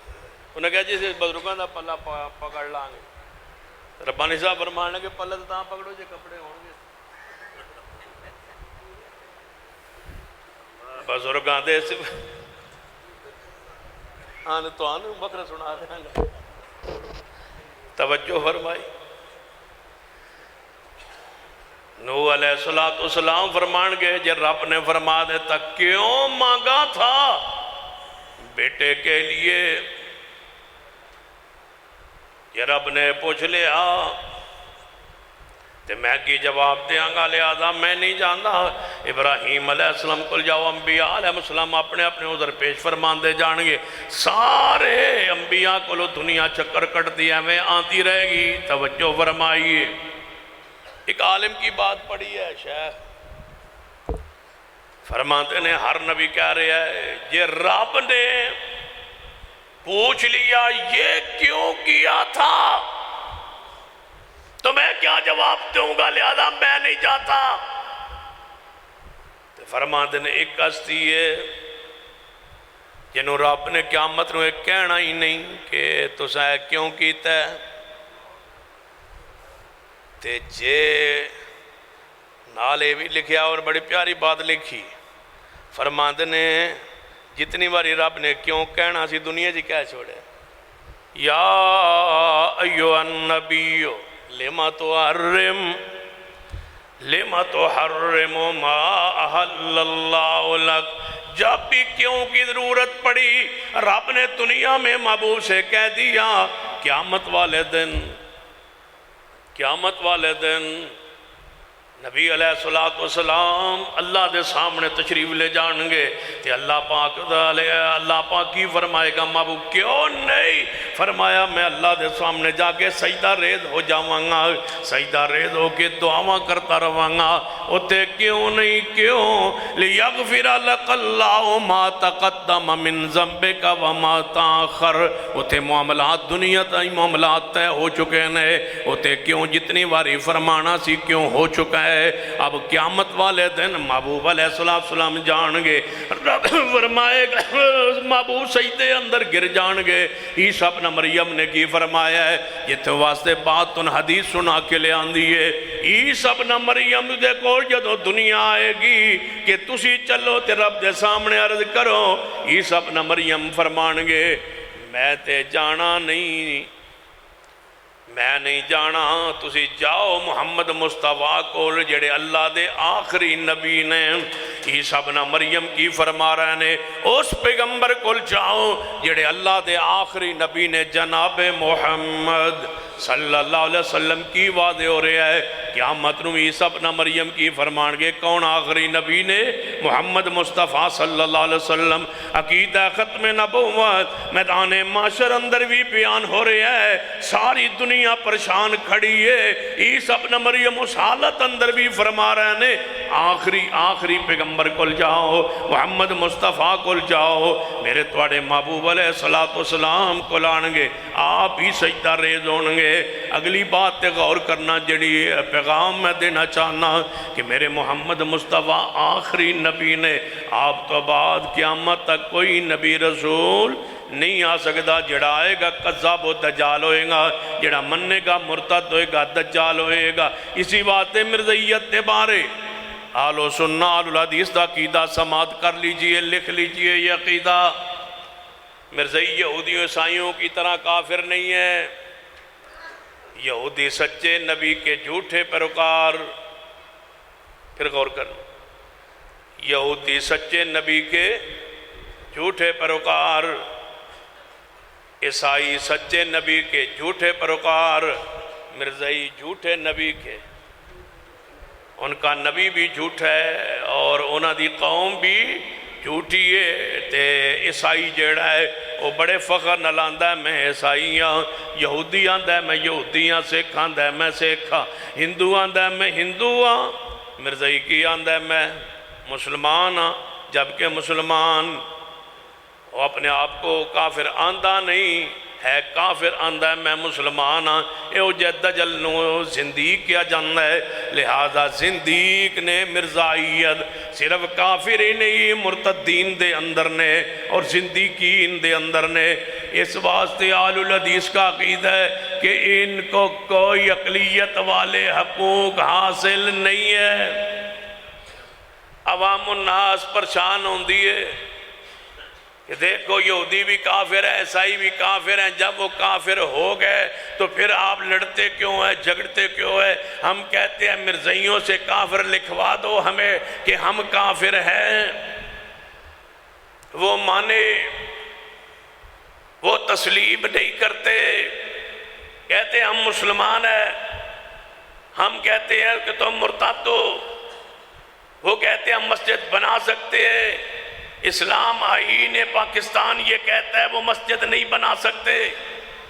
انہیں کہا جیسے بزرگاں دا پلہ پکڑ لانگے ربانی صاحب فرمانے کہ پلہ تو تاں پکڑو جے کپڑے ہونگے بزرگاں دے سے آنے تو آنے بکر سنا دیں گا توجہ فرمائی نوح علیہ السلام فرمان گئے جے رب نے فرما دے تک کیوں مانگا تھا بیٹے کے لیے یہ رب نے پوچھ لیا تے میں کی جواب دیاں گا لہذا میں نہیں جانتا ابراہیم علیہ السلام کو جاؤ انبیاء علیہ السلام اپنے عذر پیش فرمان دے جانگے سارے انبیاء کو لو دنیا چکر کٹ دیا میں آتی رہے گی توجہ فرمائیے ایک عالم کی بات پڑھی ہے شیخ فرماتے نے ہر نبی کہہ رہے ہیں یہ رب نے پوچھ لیا یہ کیوں کیا تھا تو میں کیا جواب دوں گا لہذا میں نہیں جاتا تو فرماتے نے ایک کشتی ہے جنہوں رب نے قیامت نو ایک کہنا ہی نہیں کہ تو سائے کیوں کیتا ہے تے جے نالے بھی لکھیا اور بڑی پیاری بات لکھی فرماتے نے جتنی باری رب نے کیوں کہنا سی دنیا جی کہہ چھوڑے یا ایوہ النبیو لما تحرم ما احل اللہ لک جب بھی کیوں کی ضرورت پڑی رب نے دنیا میں محبوب سے کہہ دیا قیامت والے دن نبی علیہ السلام اللہ دے سامنے تشریف لے جان گے تے اللہ پاک کی فرمائے گا محبوب کیوں نہیں؟ فرمایا میں اللہ دے سامنے جا کے سجدہ ریز ہو جاواں گا، سجدہ ریز ہو کے دعاواں کرتا رہواں گا۔ اتے کیوں نہیں؟ کیوں؟ لیغفر لک اللہ ما تقدم من ذنبک وما تاخر۔ اتے معاملات دنیا تائی معاملات طے ہو چکے ہیں، اتے کیوں جتنی باری فرمانا سی کیوں ہو چکا ہے۔ اب قیامت والے دن محبوب علیہ السلام جان گے، فرمائے گا محبوب سجدے اندر گر جان گے۔ عیسیٰ ابن مریم نے کی فرمایا ہے جتنے واسطے بات ان حدیث سنا کے لے آن دیئے۔ عیسیٰ ابن مریم دے کول جدو دنیا آئے گی کہ تسی چلو تے رب دے سامنے عرض کرو، عیسیٰ ابن مریم فرمان گے میں تے جانا نہیں، میں نہیں جانا، تسی جاؤ محمد مصطفیٰ کول جڑے اللہ دے آخری نبی نے۔ عیسیٰ ابن مریم کی فرما رہے نے اس پیغمبر کول جاؤ جڑے اللہ دے آخری نبی نے، جناب محمد صلی اللہ علیہ وسلم کی وعدے ہو رہے ہیں۔ قیامت نو عیسیٰ ابن مریم کی فرمان گے کون آخری نبی نے؟ محمد مصطفیٰ صلی اللہ علیہ وسلم۔ عقیدہ ختم نبوت میدان معاشر اندر بھی بیان ہو رہے ہیں، ساری دنیا پریشان کھڑی ہے، عیسیٰ ابن مریم اس حالت اندر بھی فرما رہے ہیں آخری پیغمبر کل جاؤ، محمد مصطفیٰ کل جاؤ، میرے توڑے محبوب علیہ السلام کو لانگے، آپ ہی سجدہ ریز ہونگے۔ اگلی بات تے غور کرنا جڑی پیغام میں دینا چاہنا کہ میرے محمد مصطفیٰ آخری نبی نے، آپ تو بعد قیامت تک کوئی نبی رسول نہیں آ سکتا، جڑا آئے گا قذاب و دجال ہوئے گا، جڑا مننے گا مرتد ہوئے گا دجال ہوئے گا۔ اسی بات مرزیت دے بارے آل و سنہ آل الحدیث دا عقیدہ سماعت کر لیجئے، لکھ لیجئے۔ یہ عقیدہ مرزائی یہودیوں عیسائیوں کی طرح کافر نہیں ہے، یہودی سچے نبی کے جھوٹے پیروکار۔ پھر غور کرنا، یہودی سچے نبی کے جھوٹے پیروکار، عیسائی سچے نبی کے جھوٹے پیروکار، مرزائی جھوٹے نبی کے، ان کا نبی بھی جھوٹ ہے اور انہاں دی قوم بھی جھوٹی ہے۔ تے عیسائی جیڑا ہے وہ بڑے فخر نال آندا ہے میں عیسائی ہاں، یہودی آندا ہے میں یہودی ہاں، سکھ آندا ہے میں سکھ ہاں، ہندو آندا ہے میں ہندو ہاں، مرزائی کی آندا ہے میں مسلمان ہاں، جبکہ مسلمان وہ اپنے آپ کو کافر آندہ نہیں ہے، کافر آندہ ہے میں مسلمان ہاں۔ یہ دجل نو زندیق کیا جانا ہے، لہذا زندیق نے مرزائیت صرف کافر ہی نہیں مرتدین دے اندر نے اور زندیقین دے اندر نے۔ اس واسطے آل الحدیث کا عقیدہ ہے کہ ان کو کوئی اقلیت والے حقوق حاصل نہیں ہے۔ عوام الناس پریشان ہوندی ہے کہ دیکھو یہودی بھی کافر ہے، عیسائی بھی کافر ہیں، جب وہ کافر ہو گئے تو پھر آپ لڑتے کیوں ہیں، جھگڑتے کیوں ہیں؟ ہم کہتے ہیں مرزائیوں سے کافر لکھوا دو ہمیں کہ ہم کافر ہیں، وہ مانے، وہ تسلیم نہیں کرتے، کہتے ہیں ہم مسلمان ہیں، ہم کہتے ہیں کہ تم مرتد ہو، وہ کہتے ہیں ہم مسجد بنا سکتے ہیں، اسلام آئین پاکستان یہ کہتا ہے وہ مسجد نہیں بنا سکتے،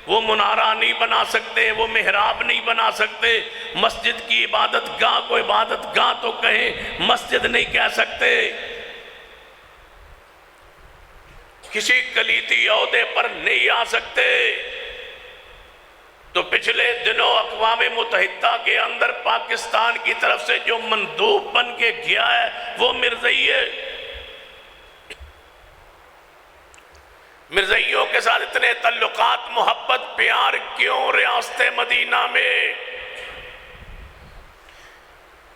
وہ منارہ نہیں بنا سکتے، وہ محراب نہیں بنا سکتے، مسجد کی عبادت گاہ کو عبادت گاہ تو کہیں، مسجد نہیں کہہ سکتے، کسی کلیدی عہدے پر نہیں آ سکتے۔ تو پچھلے دنوں اقوام متحدہ کے اندر پاکستان کی طرف سے جو مندوب بن کے گیا ہے وہ مرزائی ہے۔ مرزائیوں کے ساتھ اتنے تعلقات محبت پیار کیوں ریاست مدینہ میں؟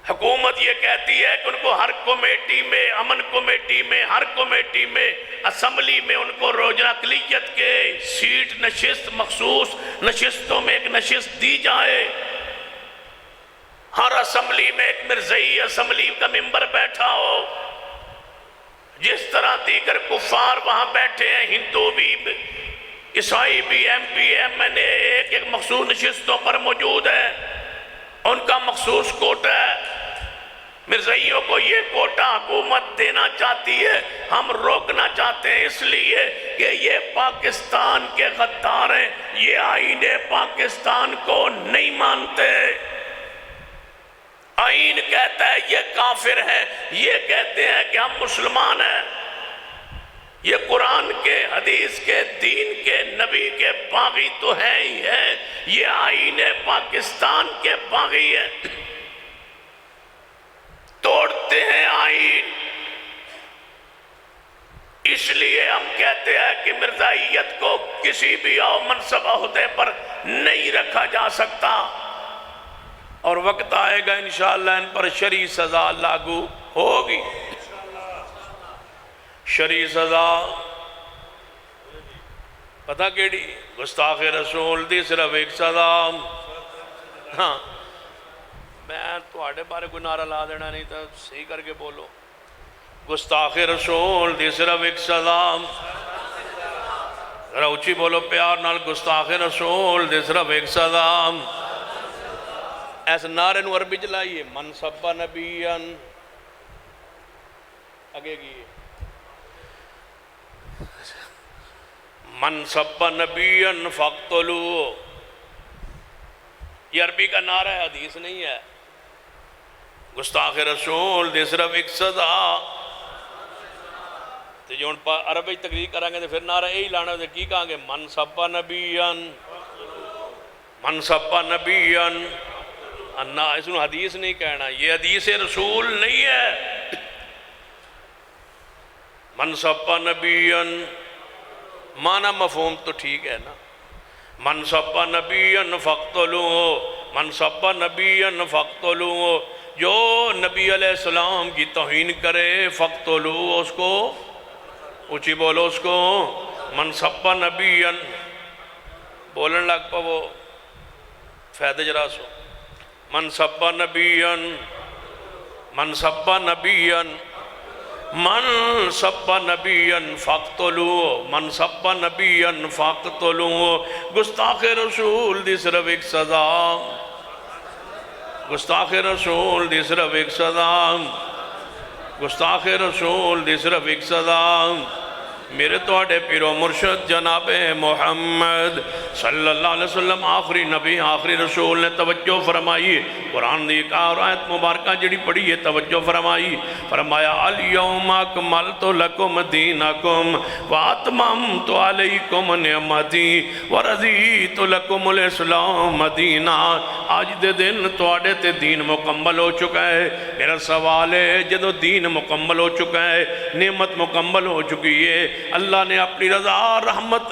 حکومت یہ کہتی ہے کہ ان کو ہر کمیٹی میں، امن کمیٹی میں، ہر کمیٹی میں، اسمبلی میں ان کو روزانہ اقلیت کے سیٹ نشست مخصوص نشستوں میں ایک نشست دی جائے۔ ہر اسمبلی میں ایک مرزائی اسمبلی کا ممبر بیٹھا ہو، جس طرح دیگر کفار وہاں بیٹھے ہیں، ہندو بھی، عیسائی بھی، ایم پی ایم این اے ایک مخصوص نشستوں پر موجود ہے، ان کا مخصوص کوٹا ہے۔ مرزائیوں کو یہ کوٹا حکومت دینا چاہتی ہے، ہم روکنا چاہتے ہیں اس لیے کہ یہ پاکستان کے غدار ہیں، یہ آئین پاکستان کو نہیں مانتے۔ آئین کہتا ہے یہ کافر ہیں، یہ کہتے ہیں کہ ہم مسلمان ہیں۔ یہ قرآن کے، حدیث کے، دین کے، نبی کے باغی تو ہیں ہی ہیں، یہ آئین پاکستان کے باغی ہیں، توڑتے ہیں آئین۔ اس لیے ہم کہتے ہیں کہ مرزائیت کو کسی بھی منصب عہدے پر نہیں رکھا جا سکتا، اور وقت آئے گا انشاءاللہ ان پر شرعی سزا لاگو ہوگی۔ شرعی سزا پتہ کیڑی؟ گستاخ رسول دی صرف ایک سزا۔ ہاں میں تواڈے بارے کوئی نعرہ لا دینا نہیں تو صحیح کر کے بولو۔ گستاخ رسول دی صرف ایک سزا، ذرا اونچی بولو پیار نال، گستاخ رسول دی صرف ایک سزا۔ ایسے نعرے نو عربی چلائیے، من سب نبیان، آگے گئی من سب نبیان فاقتلو، یہ عربی کا نعرہ ہے، حدیث نہیں ہے۔ گستاخ رسول دی صرف ایک سزا، تو جو ان پر عربی تقریر کریں گے تو پھر نعرہ یہی لانا ہے، کی کہاں گے؟ من سب نبیان، من سب نبیان۔ اس نے حدیث نہیں کہنا، یہ حدیث رسول نہیں ہے۔ من سب نبیان معنی مفہوم تو ٹھیک ہے نا، من سب نبیان فاقتلوہ، من سب نبیان فاقتلوہ، جو نبی علیہ السلام کی توہین کرے فاقتلوہ، اس کو اونچی بولو، اس کو من سب نبیان بولن لگ پا وہ فیض جراسو، من سب نبیان، من سب نبیان، من سب نبیان فاقتلوہ، من سب نبیان فاقتلوہ۔ گستاخ رسول دی صرف ایک سزا، گستاخ رسول دی صرف ایک سزا، گستاخ رسول دی صرف ایک سزا۔ میرے توڑے پیر و مرشد جناب محمد صلی اللہ علیہ وسلم آخری نبی آخری رسول نے توجہ فرمائی، قرآن دی ایک آیت مبارکہ جڑی پڑھی ہے توجہ فرمائی، فرمایا الیوم اکملت لکم دینکم واتممت علیکم نعمتی ورضیت لکم الاسلام دینہ۔ آج دے دن توڑے تے دین مکمل ہو چکا ہے۔ میرا سوال ہے جدو دین مکمل ہو چکا ہے، نعمت مکمل ہو چکی ہے، اللہ نے اپنی رضا رحمت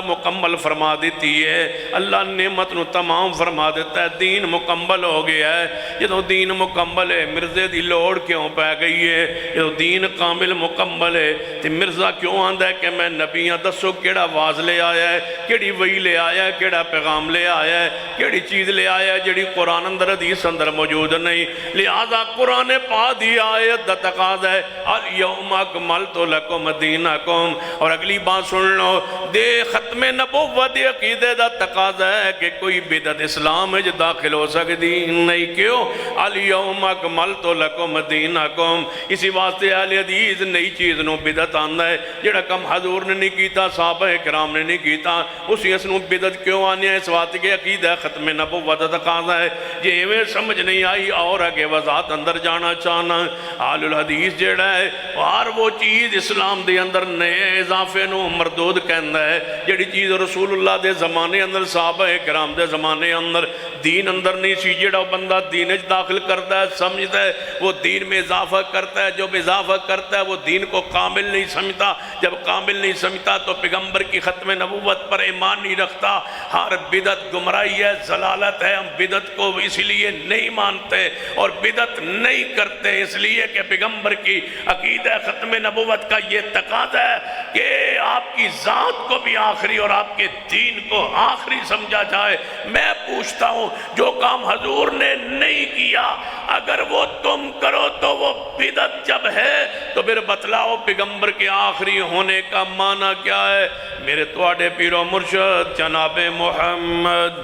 مکمل فرما دیتی ہے، اللہ نعمت نو تمام فرما دیتا ہے، دین مکمل ہو گیا ہے۔ جدو دین مکمل ہے مرزے دی لوڑ کیوں پہ گئی ہے؟ جدو دین کامل مکمل ہے تو مرزا کیوں آندہ ہے کہ میں نبیاں دسو کیڑا واز لے آیا ہے، کیڑی وحی لے آیا ہے، کیڑا پیغام لے آیا ہے، کیڑی چیز لے آیا ہے جڑی قرآن اندر حدیث اندر موجود نہیں۔ لہذا قرآن پا دی آیت دا تقاضا ہے الیوم اکملت لکم دینکم۔ اور اگلی بات سن لو، دے ختم نبوت عقیدے دا تقاضا ہے کہ کوئی بدعت اسلام ہے جو داخل ہو سکتی نہیں۔ کیوں؟ الیوم اکملت لکم دینکم۔ اسی واسطے اہل حدیث نئی چیز نو بدعت آندا ہے، جڑا کم حضور نے نہیں کیتا، صحابہ کرام نے نہیں کیتا، اسی اس نو بدعت کیوں آنی ہے؟ اس واسطے کہ عقیدہ ختم نبوت دا تقاضا ہے۔ جے ایویں سمجھ نہیں آئی اور آگے وضاحت اندر جانا چاہنا، اہل الحدیث جڑا ہے ہر وہ چیز اسلام دے اندر نئے اضافے نو مردود کہندا ہے، جڑی چیز رسول اللہ دے زمانے اندر صحابہ کرام دے زمانے اندر دین اندر نہیں سی، جڑا بندہ دین اچ داخل کرتا ہے سمجھتا ہے وہ دین میں اضافہ کرتا ہے، جب اضافہ کرتا ہے وہ دین کو کامل نہیں سمجھتا، جب کامل نہیں سمجھتا تو پیغمبر کی ختم نبوت پر ایمان نہیں رکھتا۔ ہر بدعت گمراہی ہے، ضلالت ہے۔ ہم بدعت کو اس لیے نہیں مانتے اور بدعت نہیں کرتے اس لیے کہ پیغمبر کی عقیدہ ختم نبوت کا یہ تقاضا ہے کہ آپ کی ذات کو بھی آخری اور آپ کے دین کو آخری سمجھا جائے۔ میں پوچھتا ہوں جو کام حضور نے نہیں کیا اگر وہ تم کرو تو وہ بدعت جب ہے تو پھر بتلاؤ پیغمبر کے آخری ہونے کا معنی کیا ہے؟ میرے تواڈے پیر و مرشد جناب محمد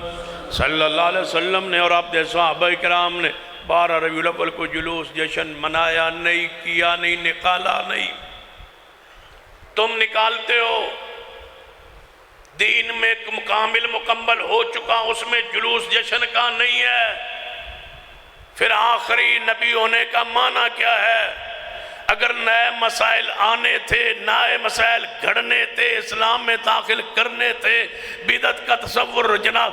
صلی اللہ علیہ وسلم نے اور آپ دے صحابہ کرام نے 12 ربیع الاول کو جلوس جشن منایا نہیں، کیا نہیں، نکالا نہیں. تم نکالتے ہو. دین میں کامل مکمل ہو چکا، اس میں جلوس جشن کا نہیں ہے. پھر آخری نبی ہونے کا معنی کیا ہے؟ اگر نئے مسائل آنے تھے، نئے مسائل گھڑنے تھے، اسلام میں داخل کرنے تھے، بدعت کا تصور جناب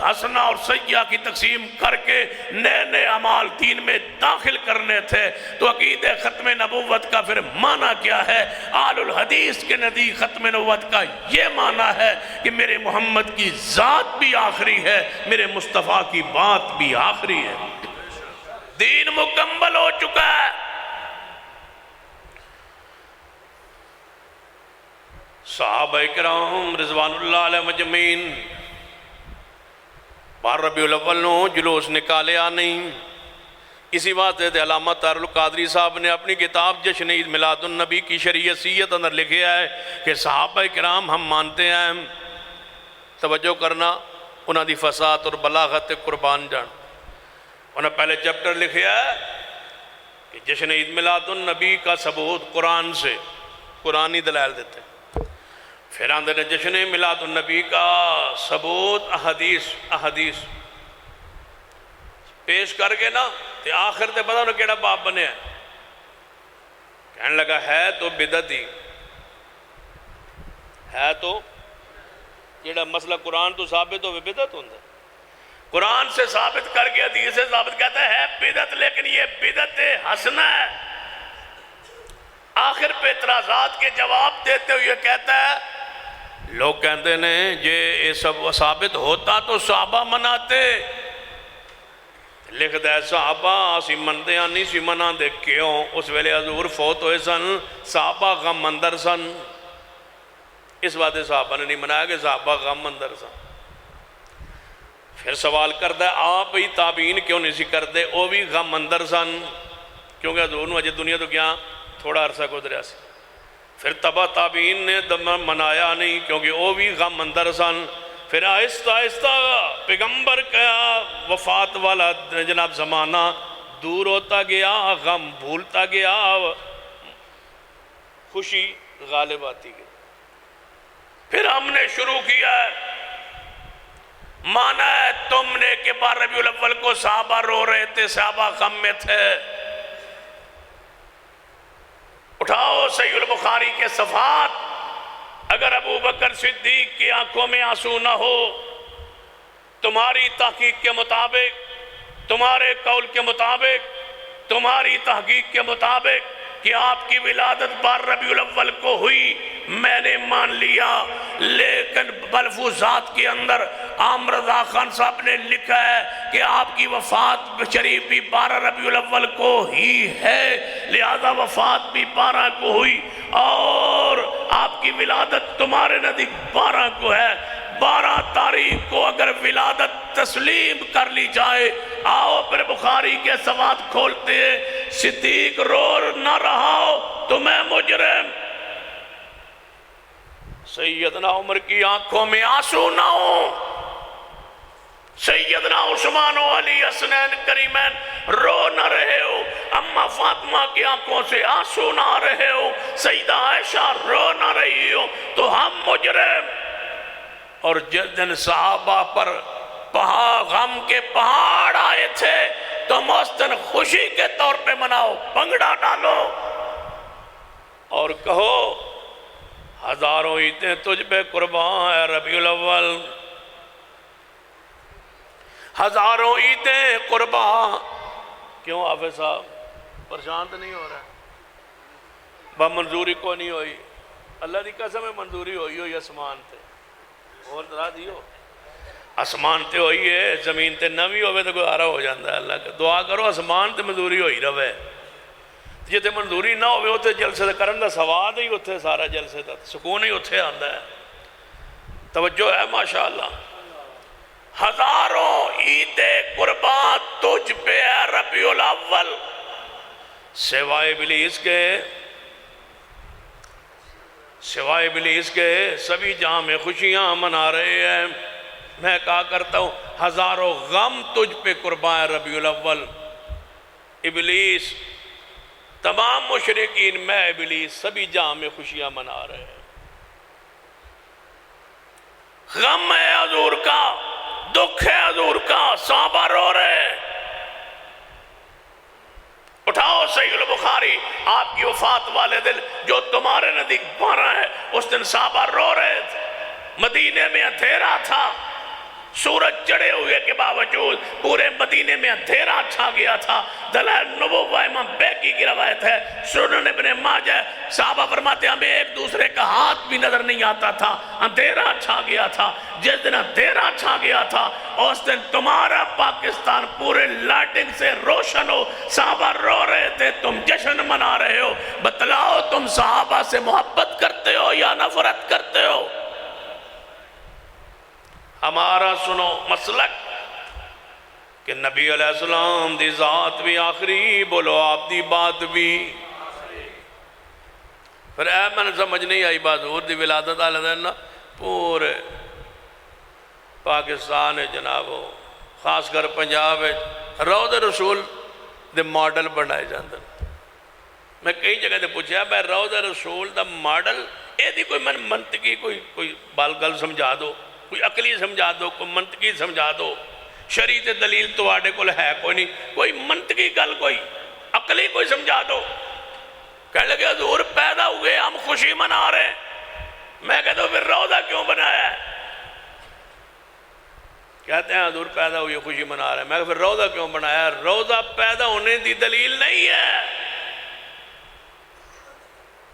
حسنہ اور سیئہ کی تقسیم کر کے نئے نئے اعمال دین میں داخل کرنے تھے، تو عقید ختم نبوت کا پھر معنی کیا ہے؟ آل الحدیث کے نزدیک ختم نبوت کا یہ معنی ہے کہ میرے محمد کی ذات بھی آخری ہے، میرے مصطفیٰ کی بات بھی آخری ہے. دین مکمل ہو چکا ہے. صحابہ کرام رضوان اللہ علیہ مجمعین 12 ربیع الاول نو جلوس نکالیا نہیں. اسی واسطے تے علامہ طاہر القادری صاحب نے اپنی کتاب جشن عید میلاد النبی کی شریعت اندر لکھیا ہے کہ صحابہ کرام ہم مانتے ہیں، توجہ کرنا، انہاں دی فصاحت اور بلاغت قربان جان. انہاں پہلے چیپٹر لکھیا ہے کہ جشن عید میلاد النبی کا ثبوت قرآن سے، قرآنی دلائل دیتے ہیں. پھر آندھے نے جشن میلاد النبی کا ثبوت احادیث پیش کر کے نا تے آخر تے پتہ انہوں کیڑا باپ بنے ہیں. کہنے لگا ہے تو بدعت ہی ہے، تو جیڑا مسئلہ قرآن تو ثابت ہو بدعت ہوندہ ہے. قرآن سے ثابت کر کے حدیث سے ثابت کہتا ہے بدعت، لیکن یہ بدعت حسنہ ہے. آخر پہ اعتراضات کے جواب دیتے ہوئے کہتا ہے لوگ کہتے ہیں یہ سب ثابت ہوتا تو صحابہ مناتے. لکھ دے صحابہ اسی مندے نہیں سی منا دے. کیوں؟ اس ویلے حضور فوت ہوئے سن، صحابہ غم اندر سن. اس بات صحابہ نے نہیں منایا کہ صحابہ غم اندر سن. پھر سوال کردہ آپ ہی تابعین کیوں نہیں سی کردے؟ وہ بھی غم اندر سن، کیونکہ حضور نے اجے دنیا تو کیا تھوڑا عرصہ گزریا سی. پھر تبع تابعین نے منایا نہیں کیونکہ وہ بھی غم اندر سن. پھر آہستہ آہستہ پیغمبر کا وفات والا جناب زمانہ دور ہوتا گیا، غم بھولتا گیا، خوشی غالب آتی گئی. پھر ہم نے شروع کیا ہے مانا ہے تم نے کہ 12 ربیع الاول کو صحابہ رو رہے تھے، صحابہ غم میں تھے. اٹھاؤ صحیح البخاری کے صفحات. اگر ابو بکر صدیق کی آنکھوں میں آنسو نہ ہو، تمہاری تحقیق کے مطابق، تمہارے قول کے مطابق، تمہاری تحقیق کے مطابق کہ آپ کی ولادت 12 ربیع الاول کو ہوئی، میں نے مان لیا. لیکن ملفوظات کے اندر عام رضا خان صاحب نے لکھا ہے کہ آپ کی وفات شریف بھی 12 ربیع الاول کو ہی ہے، لہذا وفات بھی 12 کو ہوئی اور آپ کی ولادت تمہارے نزدیک 12 کو ہے. 12 تاریخ کو اگر ولادت تسلیم کر لی جائے، آؤ پھر بخاری کے صفحات کھولتے ہیں. صدیق رو نہ رہا ہو تو میں مجرم. سیدنا عمر کی آنکھوں میں آنسو نہ ہو، سیدنا عثمان و علی حسنین کریمین رو نہ رہے ہو، اما فاطمہ کی آنکھوں سے آنسو نہ آ رہے ہو، سیدہ عائشہ رو نہ رہی ہو، تو ہم مجرم. اور جس دن صحابہ پر غم کے پہاڑ آئے تھے تم اس دن خوشی کے طور پہ مناؤ، بھنگڑا ڈالو اور کہو ہزاروں عیدیں تجھ پہ قربان ہے ربیع الاول، ہزاروں عیدیں قربان. کیوں حافظ صاحب پریشان تو نہیں ہو رہا؟ منظوری کو نہیں ہوئی؟ اللہ دی قسم ہے منظوری ہوئی اسمان تے اور درا دیو. اسمان تے ہوئی ہے، زمین تے نہ بھی ہوئے تو گزارا ہو جاندہ ہے. اللہ کا دعا کرو اسمان تے منظوری ہوئی رہے. جتے منظوری نہ ہوئے ہوتے جلسے کرن دا سواد ہی ہوتے، سارا جلسے دا سکون ہی ہوتے آندہ ہے. توجہ ہے ماشاءاللہ. ہزاروں عید قربان تجھ پہ ہے ربیع الاول، سوائے ابلیس کے سبھی جہاں میں خوشیاں منا رہے ہیں. میں کہا کرتا ہوں ہزاروں غم تجھ پہ قربان ربیع الاول. ابلیس، تمام مشرکین، میں ابلیس، سبھی جہاں میں خوشیاں منا رہے ہیں. غم ہے حضور کا، دکھ ہے حضور کا، صحابہ رو رہے ہیں. اٹھاؤ صحیح البخاری، آپ کی وفات والے دن جو تمہارے نزدیک 12 ہے، اس دن صحابہ رو رہے تھے. مدینے میں اندھیرا تھا، سورج چڑھے ہوئے کے باوجود پورے مدینے میں اندھیرا چھا گیا تھا. دلائل نبوہ امام بیکی کی روایت ہے، سنن ابن ماجہ. صحابہ فرماتے ہیں ہمیں ایک دوسرے کا ہاتھ بھی نظر نہیں آتا تھا، اندھیرا چھا گیا تھا. جس دن اندھیرا چھا گیا تھا اس دن تمہارا پاکستان پورے لائٹنگ سے روشن ہو. صحابہ رو رہے تھے، تم جشن منا رہے ہو. بتلاؤ تم صحابہ سے محبت کرتے ہو یا نفرت کرتے ہو؟ ہمارا سنو مسلک کہ نبی علیہ السلام دی ذات بھی آخری، بولو آپ دی بات بھی. پھر میں نے سمجھ نہیں آئی بات حضور دی ولادت علیہ دن پورے پاکستان جناب خاص کر پنجاب روضہ رسول دے ماڈل بنائے جاندے. میں کئی جگہ دے پوچھا بھائی روضہ رسول دا ماڈل اے دی کوئی منطقی کوئی بال گل سمجھا دو، کوئی عقلی سمجھا دو، کوئی منطقی سمجھا دو. شریعت دلیل تو آڑے کو ہے کوئی نہیں، کوئی منطقی گل کوئی عقلی کوئی سمجھا دو. کہنے لگے حضور پیدا ہوئے ہم خوشی منا رہے ہیں. میں کہتا ہوں پھر روضہ کیوں بنایا ہے؟ کہتے ہیں حضور پیدا ہوئے خوشی منا رہے ہیں. میں کہتا پھر روضہ کیوں بنایا ہے؟ روضہ پیدا ہونے دی دلیل نہیں ہے،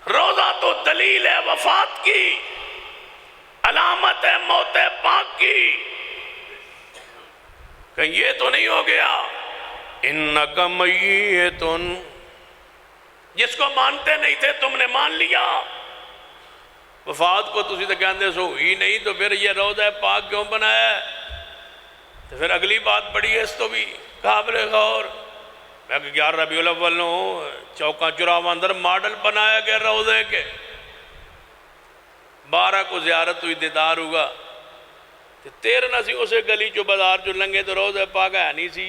روضہ تو دلیل ہے وفات کی، علامت ہے موت پاک کی. کہ یہ تو نہیں ہو گیا انک میتن، جس کو مانتے نہیں تھے تم نے مان لیا. وفات کو تسی تو کہندے سو ہی نہیں، تو پھر یہ روضہ پاک کیوں بنایا ہے؟ تو پھر اگلی بات پڑی ہے، اس تو بھی قابل غور. میں کہ 11 ربیع الاول نو چوکاں چراواں اندر ماڈل بنایا گیا روضے کے. 12 کو زیارت ہوئی، دیدار ہوا. 13 نہ سی اسے گلی جو بازار جو لنگے تو روضہ پاک ہے نہیں سی.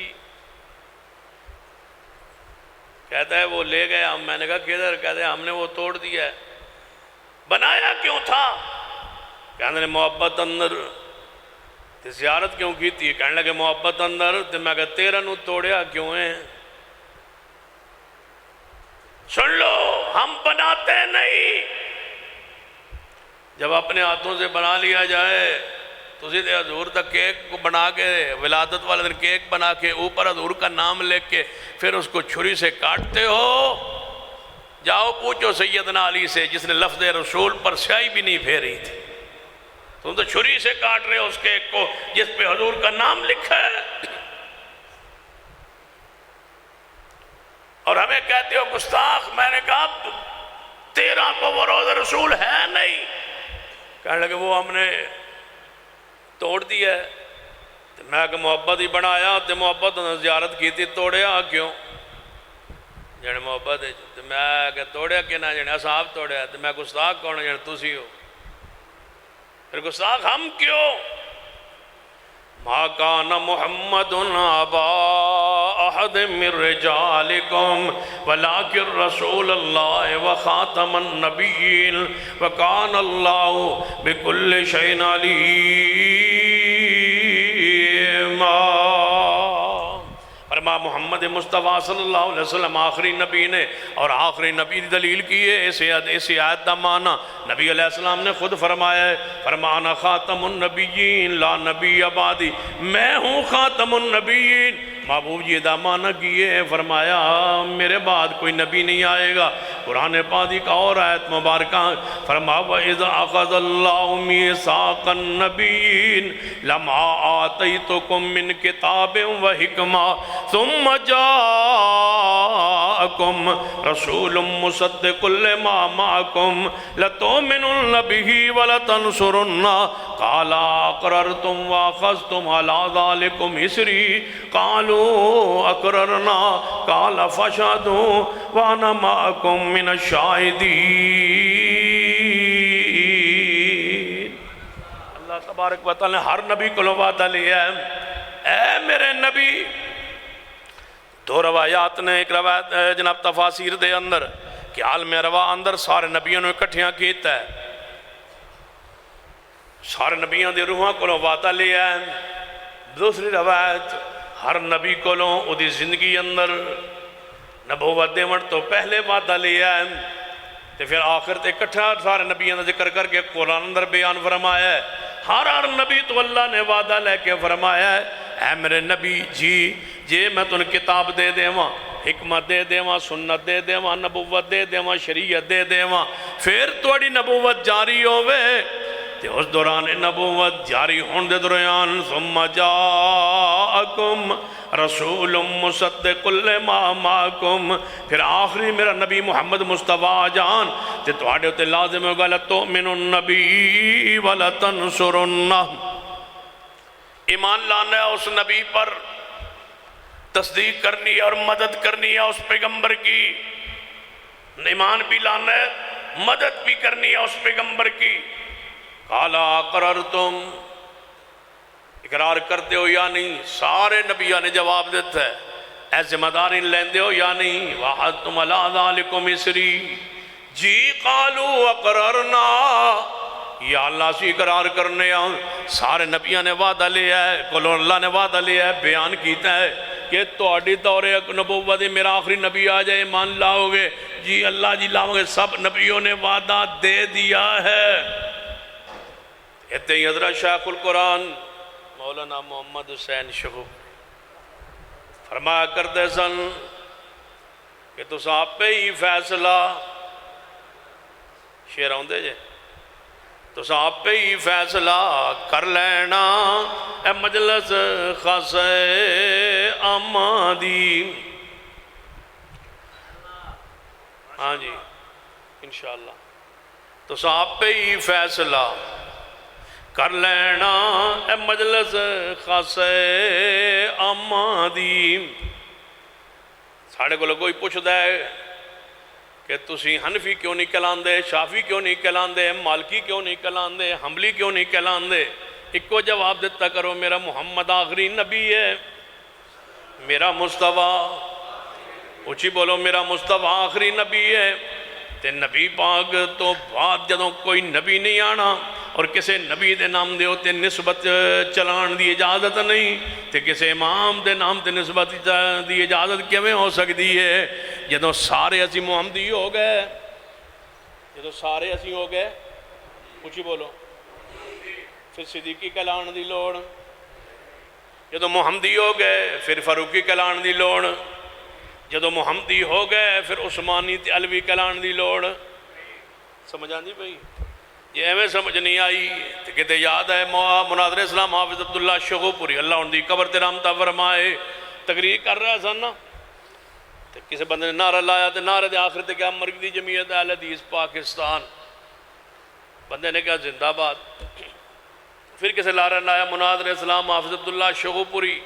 کہتا ہے وہ لے گئے ہم. میں نے کہا کدھر؟ کہتے ہیں ہم نے وہ توڑ دیا ہے. بنایا کیوں تھا؟ کہنے لگے محبت اندر. تو زیارت کیوں کی تھی؟ کہنے لگے محبت اندر. تو میں کہا 13 نو توڑیا کیوں ہے؟ سن لو، ہم بناتے نہیں. جب اپنے ہاتھوں سے بنا لیا جائے تو اسی دے حضور تک کیک کو بنا کے ولادت والے دن کیک بنا کے اوپر حضور کا نام لکھ کے پھر اس کو چھری سے کاٹتے ہو. جاؤ پوچھو سیدنا علی سے جس نے لفظ رسول پر سیاہی بھی نہیں پھیری تھی. تم تو چھری سے کاٹ رہے ہو اس کیک کو جس پہ حضور کا نام لکھا ہے، اور ہمیں کہتے ہو گستاخ. میں نے کہا 13 کو وہ روضہ رسول ہے نہیں. کہنے لگے وہ ہم نے توڑ دیا ہے. تو میں کہ محبت ہی بنایا، تو محبت زیارت کی تھی، توڑیا کیوں؟ جنے محبت ہے. تو میں کہ توڑیا کہ نہ جنے اصحاب توڑیا. تو میں گستاخ کون جنے تسی ہو؟ پھر گستاخ ہم کیوں؟ ما کان محمد ابا احد من رجالکم ولکن رسول اللہ وخاتم النبیین وکان اللہ بکل شیء علیما. فرما محمد مصطفیٰ صلی اللہ علیہ وسلم آخری نبی نے، اور آخری نبی دلیل کی ہے اسی آیت دا معنی نبی علیہ السلام نے خود فرمایا ہے. فرمانا خاتم النبیین لا نبی بعدی، میں ہوں خاتم النبیین. محبوب جی دا معنی کیے، فرمایا میرے بعد کوئی نبی نہیں آئے گا. قرآن پاک کا اور آیت مبارکہ فرما وَإِذْ أَخَذَ اللَّهُ مِيثَاقَ النَّبِيِّينَ لَمَا آتَيْتُكُم مِّن كِتَابٍ وَحِكْمَةٍ ثُمَّ جَاءَكُمْ رَسُولٌ مُصَدِّقٌ لِّمَا مَعَكُمْ لَتُؤْمِنُنَّ بِهِ وَلَتَنصُرُنَّهُ قَالَ أَقْرَرْتُمْ وَأَخَذْتُمْ عَلَىٰ ذَلِكُمْ إِصْرِي قَالُوا أَقْرَرْنَا قَالَ فَاشْهَدُوا وَأَنَا مَعَكُمْ من الشاہدین. اللہ تبارک و تعالی نے ہر نبی کو وعدہ لیا ہے، اے میرے نبی، دو روایات نے، ایک روایت جناب تفاسیر دے اندر کہ عالم روا اندر سارے نبیوں نے اکٹھیاں کیتا ہے، سارے نبیوں دے روحاں کو وعدہ لیا ہے۔ دوسری روایت ہر نبی کو دی زندگی اندر نبوت دیوڑ تو پہلے وعدہ لیا ہے، تے پھر آخر تے اکٹھا سارے نبیوں نے ذکر کر کے قرآن اندر بیان فرمایا ہے۔ ہر نبی تو اللہ نے وعدہ لے کے فرمایا ہے، اے میرے نبی جی میں تن کتاب دے دیواں، حکمت دے دیواں، سنت دے دیواں، نبوت دے دیواں، شریعت دے دیواں، پھر توڑی نبوت جاری ہوئے، تے اس دوران نبوت جاری ہون دے دوران ثم جاءکم رسول مصدق لما معکم، پھر آخری میرا نبی محمد مصطفیٰ جان تے توڑے ہوتے لازم ہوگا لَتُؤْمِنُ النَّبِي وَلَتَنْصُرُنَّهُ، ایمان لانا ہے اس نبی پر، تصدیق کرنی ہے اور مدد کرنی ہے اس پیغمبر کی، ایمان بھی لانا ہے، مدد بھی کرنی ہے اس پیغمبر کی۔ قَالَ أَقْرَرْتُمْ، اقرار کرتے ہو یا نہیں؟ سارے نبیوں نے جواب دیتا ہے، اے ذمہ داری لیندے ہو یا نہیں؟ وَعَدْتُمْ عَلَىٰ ذَلِكُمْ إِسْرِي، جی قَالُوا أَقْرَرْنَا، یا اللہ سے اقرار کرنے آؤں۔ سارے نبیوں نے وعدہ لیا ہے، کلو اللہ نے وعدہ لیا ہے، بیان کیتا ہے کہ توڑی دور نبوت میرا آخری نبی آ جائے مان لاؤ گے؟ جی اللہ جی لاؤ گے، سب نبیوں نے وعدہ دے دیا ہے۔ اتنے ہی حضرت شیخ القرآن مولانا محمد حسین شہوب فرمایا کرتے سن کہ تُس آپ پہ ہی فیصلہ، شعر آؤندے جے، تُس آپ پہ ہی فیصلہ کر لینا اے مجلس خاص آمادی۔ ہاں جی انشاءاللہ، تُس آپ پہ ہی فیصلہ کر لینا اے مجلس خاص آمادی۔ ساڑھے کو کوئی پوچھتا ہے کہ تسی حنفی کیوں نہیں کہلاندے، شافی کیوں نہیں کہلاندے، مالکی کیوں نہیں کہلاندے، حنبلی کیوں نہیں کہلاندے؟ ایک کو جواب دیتا کرو، میرا محمد آخری نبی ہے، میرا مصطفیٰ، اچھی بولو، میرا مصطفیٰ آخری نبی ہے، تے نبی پاک تو بعد جدوں کوئی نبی نہیں آنا، اور کسے نبی دے نام دے ہوتے نسبت چلان دی اجازت نہیں، تے کسے امام دے نام دے نسبت دی اجازت کیویں ہو سکتی ہے؟ جدوں سارے اسی محمدی ہو گئے، جدوں سارے اسی ہو گئے، اچھی بولو، پھر صدیقی کہلان دی لوڑ، جدوں محمدی ہو گئے پھر فاروقی کہلان دی لوڑ، جدوں محمدی ہو گئے پھر عثمانی تے علوی کہلان دی لوڑ۔ سمجھ آندی بھئی؟ یہ ایویں سمجھ نہیں آئی تو کہتے یاد ہے مناظر اسلام حافظ عبداللہ شغوپوری اللہ ان دی قبر تے رحمتہ فرمائے، تقریر کر رہا سن نا، تو کسی بندے نے نعرہ لایا تو نعرہ دے آخر تے کیا مرکزی جمعیت اہل حدیث پاکستان، بندے نے کہا زندہ باد۔ پھر کسی نعرہ لایا مناظر اسلام حافظ عبداللہ شغوپوری،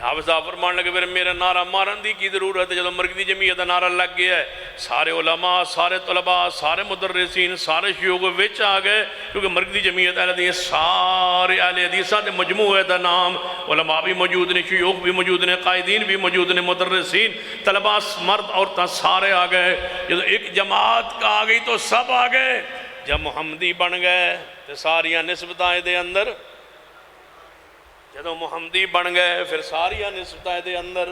حافظ صاحب فرمان لگے پھر میرا نعرہ مارن دی کی ضرورت ہے، جب مرکزی جمعیت نعرہ لگ گیا ہے، سارے علماء، سارے طلباء، سارے مدرسین، سارے شیوخ وچ آ گئے، کیونکہ مرکزی جمعیت اہل حدیث سارے اہل حدیثاں دے مجموعے دا نام، علماء بھی موجود نے، شیوخ بھی موجود نے، قائدین بھی موجود نے، مدرسین، طلباء، مرد عورتاں سارے آ گئے۔ جب ایک جماعت کا آ گئی تو سب آ گئے، جب محمدی بن گئے تو ساریاں نسبتیں دے اندر، جدو محمدی بن گئے پھر ساریاں نسبتیں دے اندر،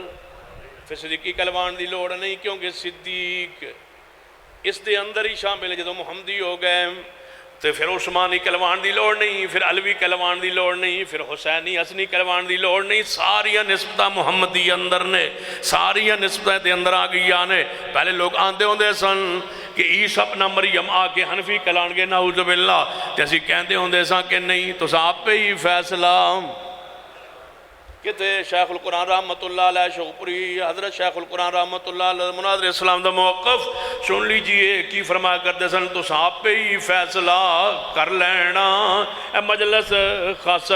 پھر صدیقی کلوان دی لوڑ نہیں، کیونکہ صدیق اس دے اندر ہی شامل ہے۔ جدو محمدی ہو گئے تو پھر عثمانی کلوان دی لوڑ نہیں، پھر علوی کلوان دی لوڑ نہیں، پھر حسینی حسنی کلوان دی لوڑ نہیں، ساریاں نسبتیں محمدی اندر نے، ساریاں نسبتیں دے اندر آ گئی آنے۔ پہلے لوگ آندے ہوندے سن کہ عیسیٰ ابن مریم آ کے حنفی کلان گے نعوذ باللہ، جیسی کہندے ہوندے سن کہ نہیں، تو آپ پہ ہی فیصلہ۔ کہتے شیخ القرآن رحمت اللہ علیہ شغوپوری حضرت شیخ القرآن رحمت اللہ علیہ مناظر اسلام دا موقف سن لیجئے کی فرمایا کرتے سن، تو آپ پہ ہی فیصلہ کر لینا اے مجلس خاص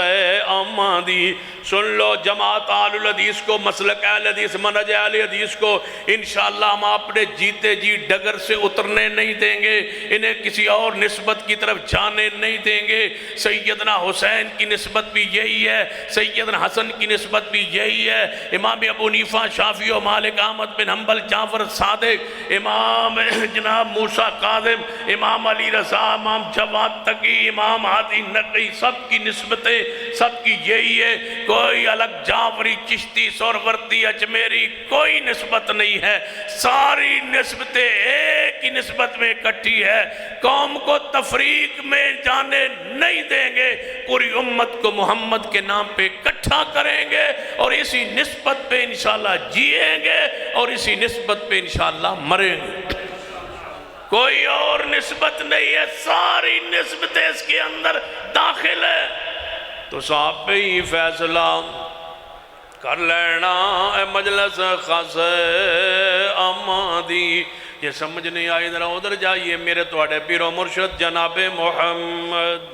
آمادی، سن لو جماعت اہل الحدیث کو، مسلک اہل حدیث، منہج اہل حدیث کو انشاءاللہ ہم اپنے جیتے جی ڈگر سے اترنے نہیں دیں گے، انہیں کسی اور نسبت کی طرف جانے نہیں دیں گے۔ سیدنا حسین کی نسبت بھی یہی ہے، سیدنا حسن کی نسبت بھی یہی ہے، امام ابو حنیفہ، شافعی و مالک، احمد بن حنبل، جعفر صادق، امام جناب موسیٰ کاظم، امام علی رضا، امام جواد تقی، امام ہادی نقی، سب کی نسبتیں سب کی یہی ہے۔ کوئی الگ جعفری، چشتی، سہروردی، اجمیری کوئی نسبت نہیں ہے، ساری نسبتیں ایک ہی نسبت میں اکٹھی ہے۔ قوم کو تفریق میں جانے نہیں دیں گے، پوری امت کو محمد کے نام پہ اکٹھا کریں گے اور اسی نسبت پہ انشاءاللہ جیئیں گے اور اسی نسبت پہ انشاءاللہ مریں گے۔ کوئی اور نسبت نہیں ہے، ساری نسبتیں اس کے اندر داخل ہے۔ تو صاحب پہ ہی فیصلہ کر لینا اے مجلس خاص آمادی۔ یہ سمجھ نہیں آئی ذرا ادھر جائیے، میرے توڑے پیر و مرشد جناب محمد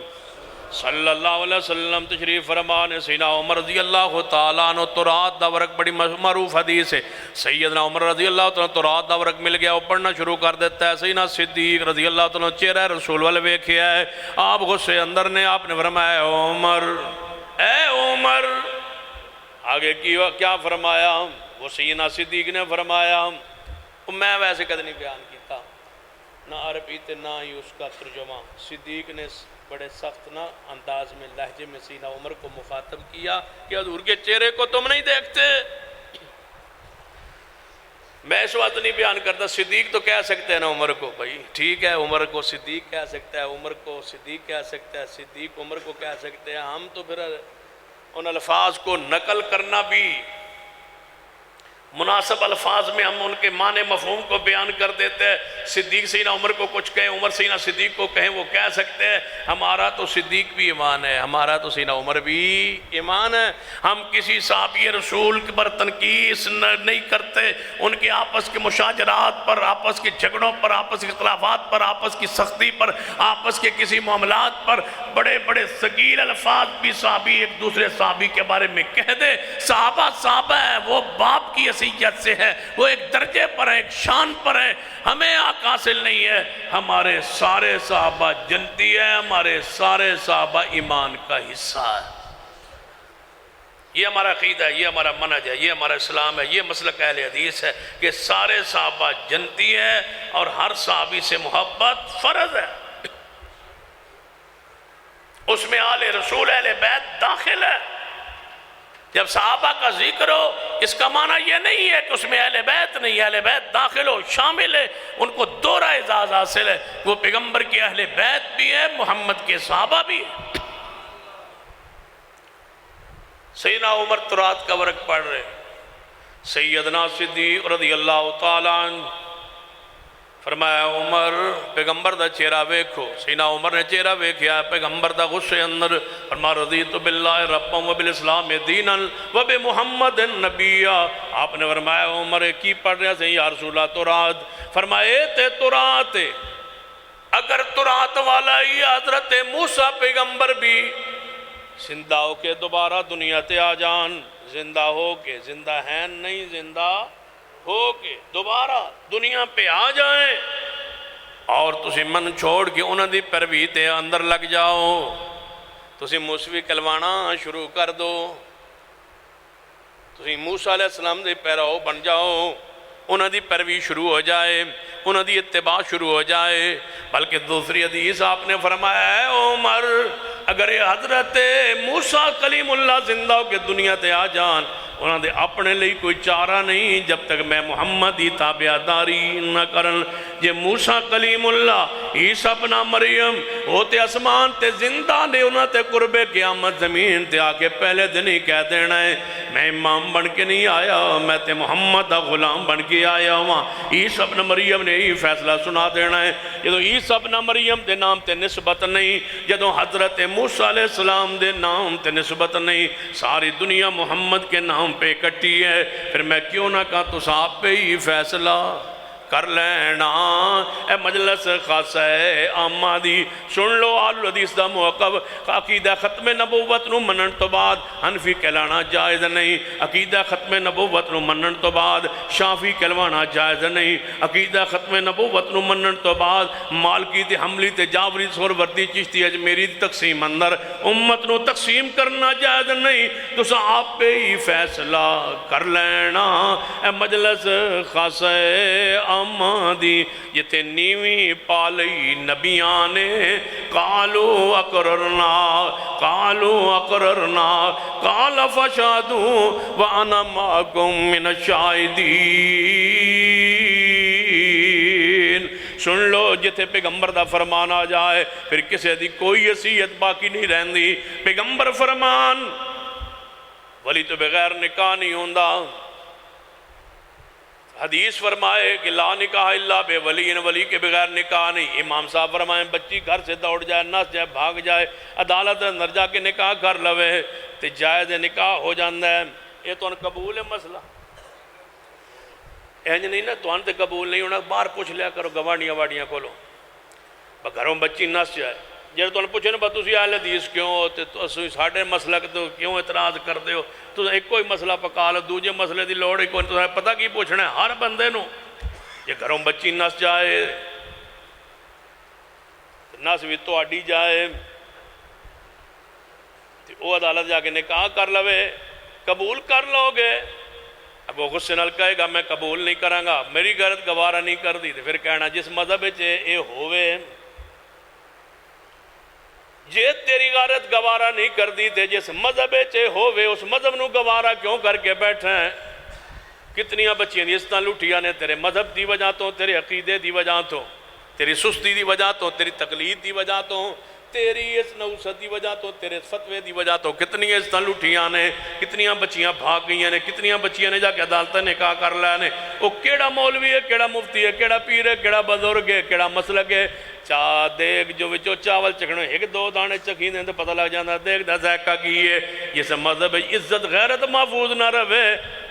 صلی اللہ علیہ وسلم تشریف فرمان۔ سیدنا عمر رضی اللہ تعالیٰ عنہ تورات دا ورق، بڑی معروف حدیث ہے، سیدنا عمر رضی اللہ تعالیٰ تورات دا ورق مل گیا، وہ پڑھنا شروع کر دیتا ہے۔ سیدنا صدیق رضی اللہ تعالیٰ چہرہ رسول والے ویکھیا ہے، آپ غصے اندر نے، آپ نے فرمایا اے عمر، اے عمر، آگے کیا فرمایا؟ وہ سیدنا صدیق نے فرمایا، میں ویسے قد نہیں بیان کیتا، نہ عربی تے نہ ہی اس کا ترجمہ۔ صدیق نے بڑے سخت نہ انداز میں لہجے میں سیدنا عمر کو مخاطب کیا کہ حضور کے چہرے کو تم نہیں دیکھتے؟ میں اس وقت نہیں بیان کرتا، صدیق تو کہہ سکتے ہیں نا عمر کو، بھائی ٹھیک ہے، عمر کو صدیق کہہ سکتا ہے، عمر کو صدیق کہہ سکتا ہے، صدیق عمر کو کہہ سکتے ہیں، ہم تو پھر ان الفاظ کو نقل کرنا بھی مناسب الفاظ میں ہم ان کے معنی مفہوم کو بیان کر دیتے ہیں۔ صدیق سیدنا عمر کو کچھ کہیں، عمر سیدنا صدیق کو کہیں، وہ کہہ سکتے ہیں۔ ہمارا تو صدیق بھی ایمان ہے، ہمارا تو سیدنا عمر بھی ایمان ہے۔ ہم کسی صحابی رسول پر تنقید نہیں کرتے، ان کے آپس کے مشاجرات پر، آپس کے جھگڑوں پر، آپس کے اختلافات پر، آپس کی سختی پر، آپس کے کسی معاملات پر بڑے بڑے ثقیل الفاظ بھی صحابی ایک دوسرے صحابی کے بارے میں کہہ دے۔ صحابہ صحابہ ہے، وہ باپ کی حیثیت سے ہے، وہ ایک درجے پر ہے، ایک شان پر ہے، ہمیں حق حاصل نہیں ہے۔ ہمارے سارے صحابہ جنتی ہیں، ہمارے سارے صحابہ ایمان کا حصہ ہے۔ یہ ہمارا عقیدہ ہے، یہ ہمارا منہج ہے، یہ ہمارا اسلام ہے، یہ مسلک اہل حدیث ہے کہ سارے صحابہ جنتی ہیں اور ہر صحابی سے محبت فرض ہے، اس میں آل رسول اہل بیت داخل ہے۔ جب صحابہ کا ذکر ہو، اس کا معنی یہ نہیں ہے کہ اس میں اہل بیت نہیں، اہل بیت داخل ہو، شامل ہے، ان کو دورہ اعزاز حاصل ہے، وہ پیغمبر کے اہل بیت بھی ہے، محمد کے صحابہ بھی ہے۔ سیدنا عمر تورات کا ورق پڑھ رہے، سیدنا صدیق رضی اللہ تعالیٰ عنہ فرمایا عمر پیغمبر دا چہرہ ویکھو۔ سیدنا عمر نے چہرہ ویکھیا، پیغمبر دا غصے اندر فرما رضیت باللہ ربا و بالاسلام دینا و بمحمد نبیا۔ آپ نے فرمایا عمر کی پڑھ رہے ہیں یا رسول اللہ تورات؟ فرمائے تے تورات، اگر تورات والا ہی حضرت موسیٰ پیغمبر بھی زندہ ہو کے دوبارہ دنیا تے آ جان، زندہ ہو کے، زندہ ہیں نہیں، زندہ ہو کے دوبارہ دنیا پہ آ جائیں اور تسی من چھوڑ کے انہاں دی پیروی تے اندر لگ جاؤ، تسی موسوی کلوانا شروع کر دو، تسی موسیٰ علیہ السلام دے پیرو بن جاؤ، انہاں دی پیروی شروع ہو جائے، انہاں دی اتباع شروع ہو جائے۔ بلکہ دوسری حدیث آپ نے فرمایا ہے عمر اگر حضرت موسیٰ کلیم اللہ زندہ ہو کے دنیا تے آ جان، انہاں دے اپنے لئی کوئی چارہ نہیں جب تک میں محمد ہی تابعداری نہ کرن۔ جے موسیٰ کلیم اللہ عیسیٰ ابن مریم ہوتے اسمان تے زندہ نے، انہاں تے قرب قیامت زمین تے آ کے پہلے دن ہی کہہ دینا ہے میں امام بن کے نہیں آیا، میں تے محمد دا غلام بن کے آیا ہوں۔ عیسیٰ ابن مریم نے یہی فیصلہ سنا دینا ہے، جدو عیسیٰ ابن مریم دے نام تے نسبت نہیں، جدو حضرت موسیٰ علیہ السلام دے نام تے نسبت نہیں، ساری دنیا محمد کے نام پہ اکٹھی ہے، پھر میں کیوں نہ کہا تو صاحب پہ ہی فیصلہ کر لینا اے مجلس خاصہ عامہ دی سن لو آل حدیث دا موقف عقیدہ ختم نبوت نو منن تو بعد حنفی کہلانا جائز نہیں عقیدہ ختم نبوت نو منن تو بعد شافی کہلوانا جائز نہیں عقیدہ ختم نبوت نو منن تو بعد مالکی تے حملی تے جاوری سہروردی چشتی اجمیری تقسیم اندر امت نو تقسیم کرنا جائز نہیں تو آپ پہ ہی فیصلہ کر لینا اے مجلس خاصہ عامہ دی جتے نیویں پالی نبیاں نے قالو اقررنا قال فشادو وانا معکم من الشاہدین سن لو جتے پیغمبر دا فرمان آ جائے پھر کسے دی کوئی حیثیت باقی نہیں رہندی پیغمبر فرمان ولی تو بغیر نکاح نہیں ہوندہ حدیث فرمائے کہ لا نکاح اللہ بے ولی ولی کے بغیر نکاح نہیں امام صاحب فرمائے بچی گھر سے دوڑ جائے نس جائے بھاگ جائے عدالت اندر جا کے نکاح کر لوے تو جائز نکاح ہو جاندہ ہے یہ تو ان قبول ہے مسئلہ اینج نہیں نا تو انتے قبول نہیں ہونا باہر پوچھ لیا کرو گواڑیاں واڑیاں کھولو گھروں بچی نس جائے جب تو انہیں پوچھے نا با تسی اہل حدیث کیوں ہوتے تو اسی ساڑھے مسلک تو کیوں اعتراض کر دے ہو تو ایک کوئی مسئلہ پکا لو دوجے مسئلے دی لوڑ ایک تو پتہ کی پوچھنا ہے ہر بندے نو یہ گھروں بچی نس جائے نس بھی تو اڈی جائے وہ عدالت جا کے نکاح کر لوے قبول کر لو گے اب وہ غصے نال کہے گا میں قبول نہیں کراں گا میری غیرت گوارا نہیں کر دی پھر کہنا جس مذہب اے ہوئے جے تیری غیرت گوارا نہیں کر دی تے جس مذہب چے ہوئے اس مذہب نو گوارا کیوں کر کے بیٹھے ہیں کتنیاں بچیاں دی اس طرح لٹھیاں نے تیرے مذہب دی وجہ تو تیرے عقیدے دی وجہ تو تیری سستی دی وجہ تو تیری تقلید دی وجہ تو تیری اس نوست دی وجہ تو تیرے فتوے دی وجہ تو کتنی اس طرح لٹھیاں نے کتنیاں بچیاں بھاگ گئی ہیں کتنیاں بچیاں نے جا کے عدالت نکاح کر لیا نے وہ کیڑا مولوی ہے کیڑا مفتی ہے کیڑا پیر ہے کیڑا بزرگ ہے کیڑا مسلک ہے چاہ دیکھ جو وچو چاول چکھنے ایک دو دانے چکھی دیں تو پتہ لگ جانا دیکھ دا ذائقہ کی ہے یہ سے مذہب عزت غیرت محفوظ نہ رہے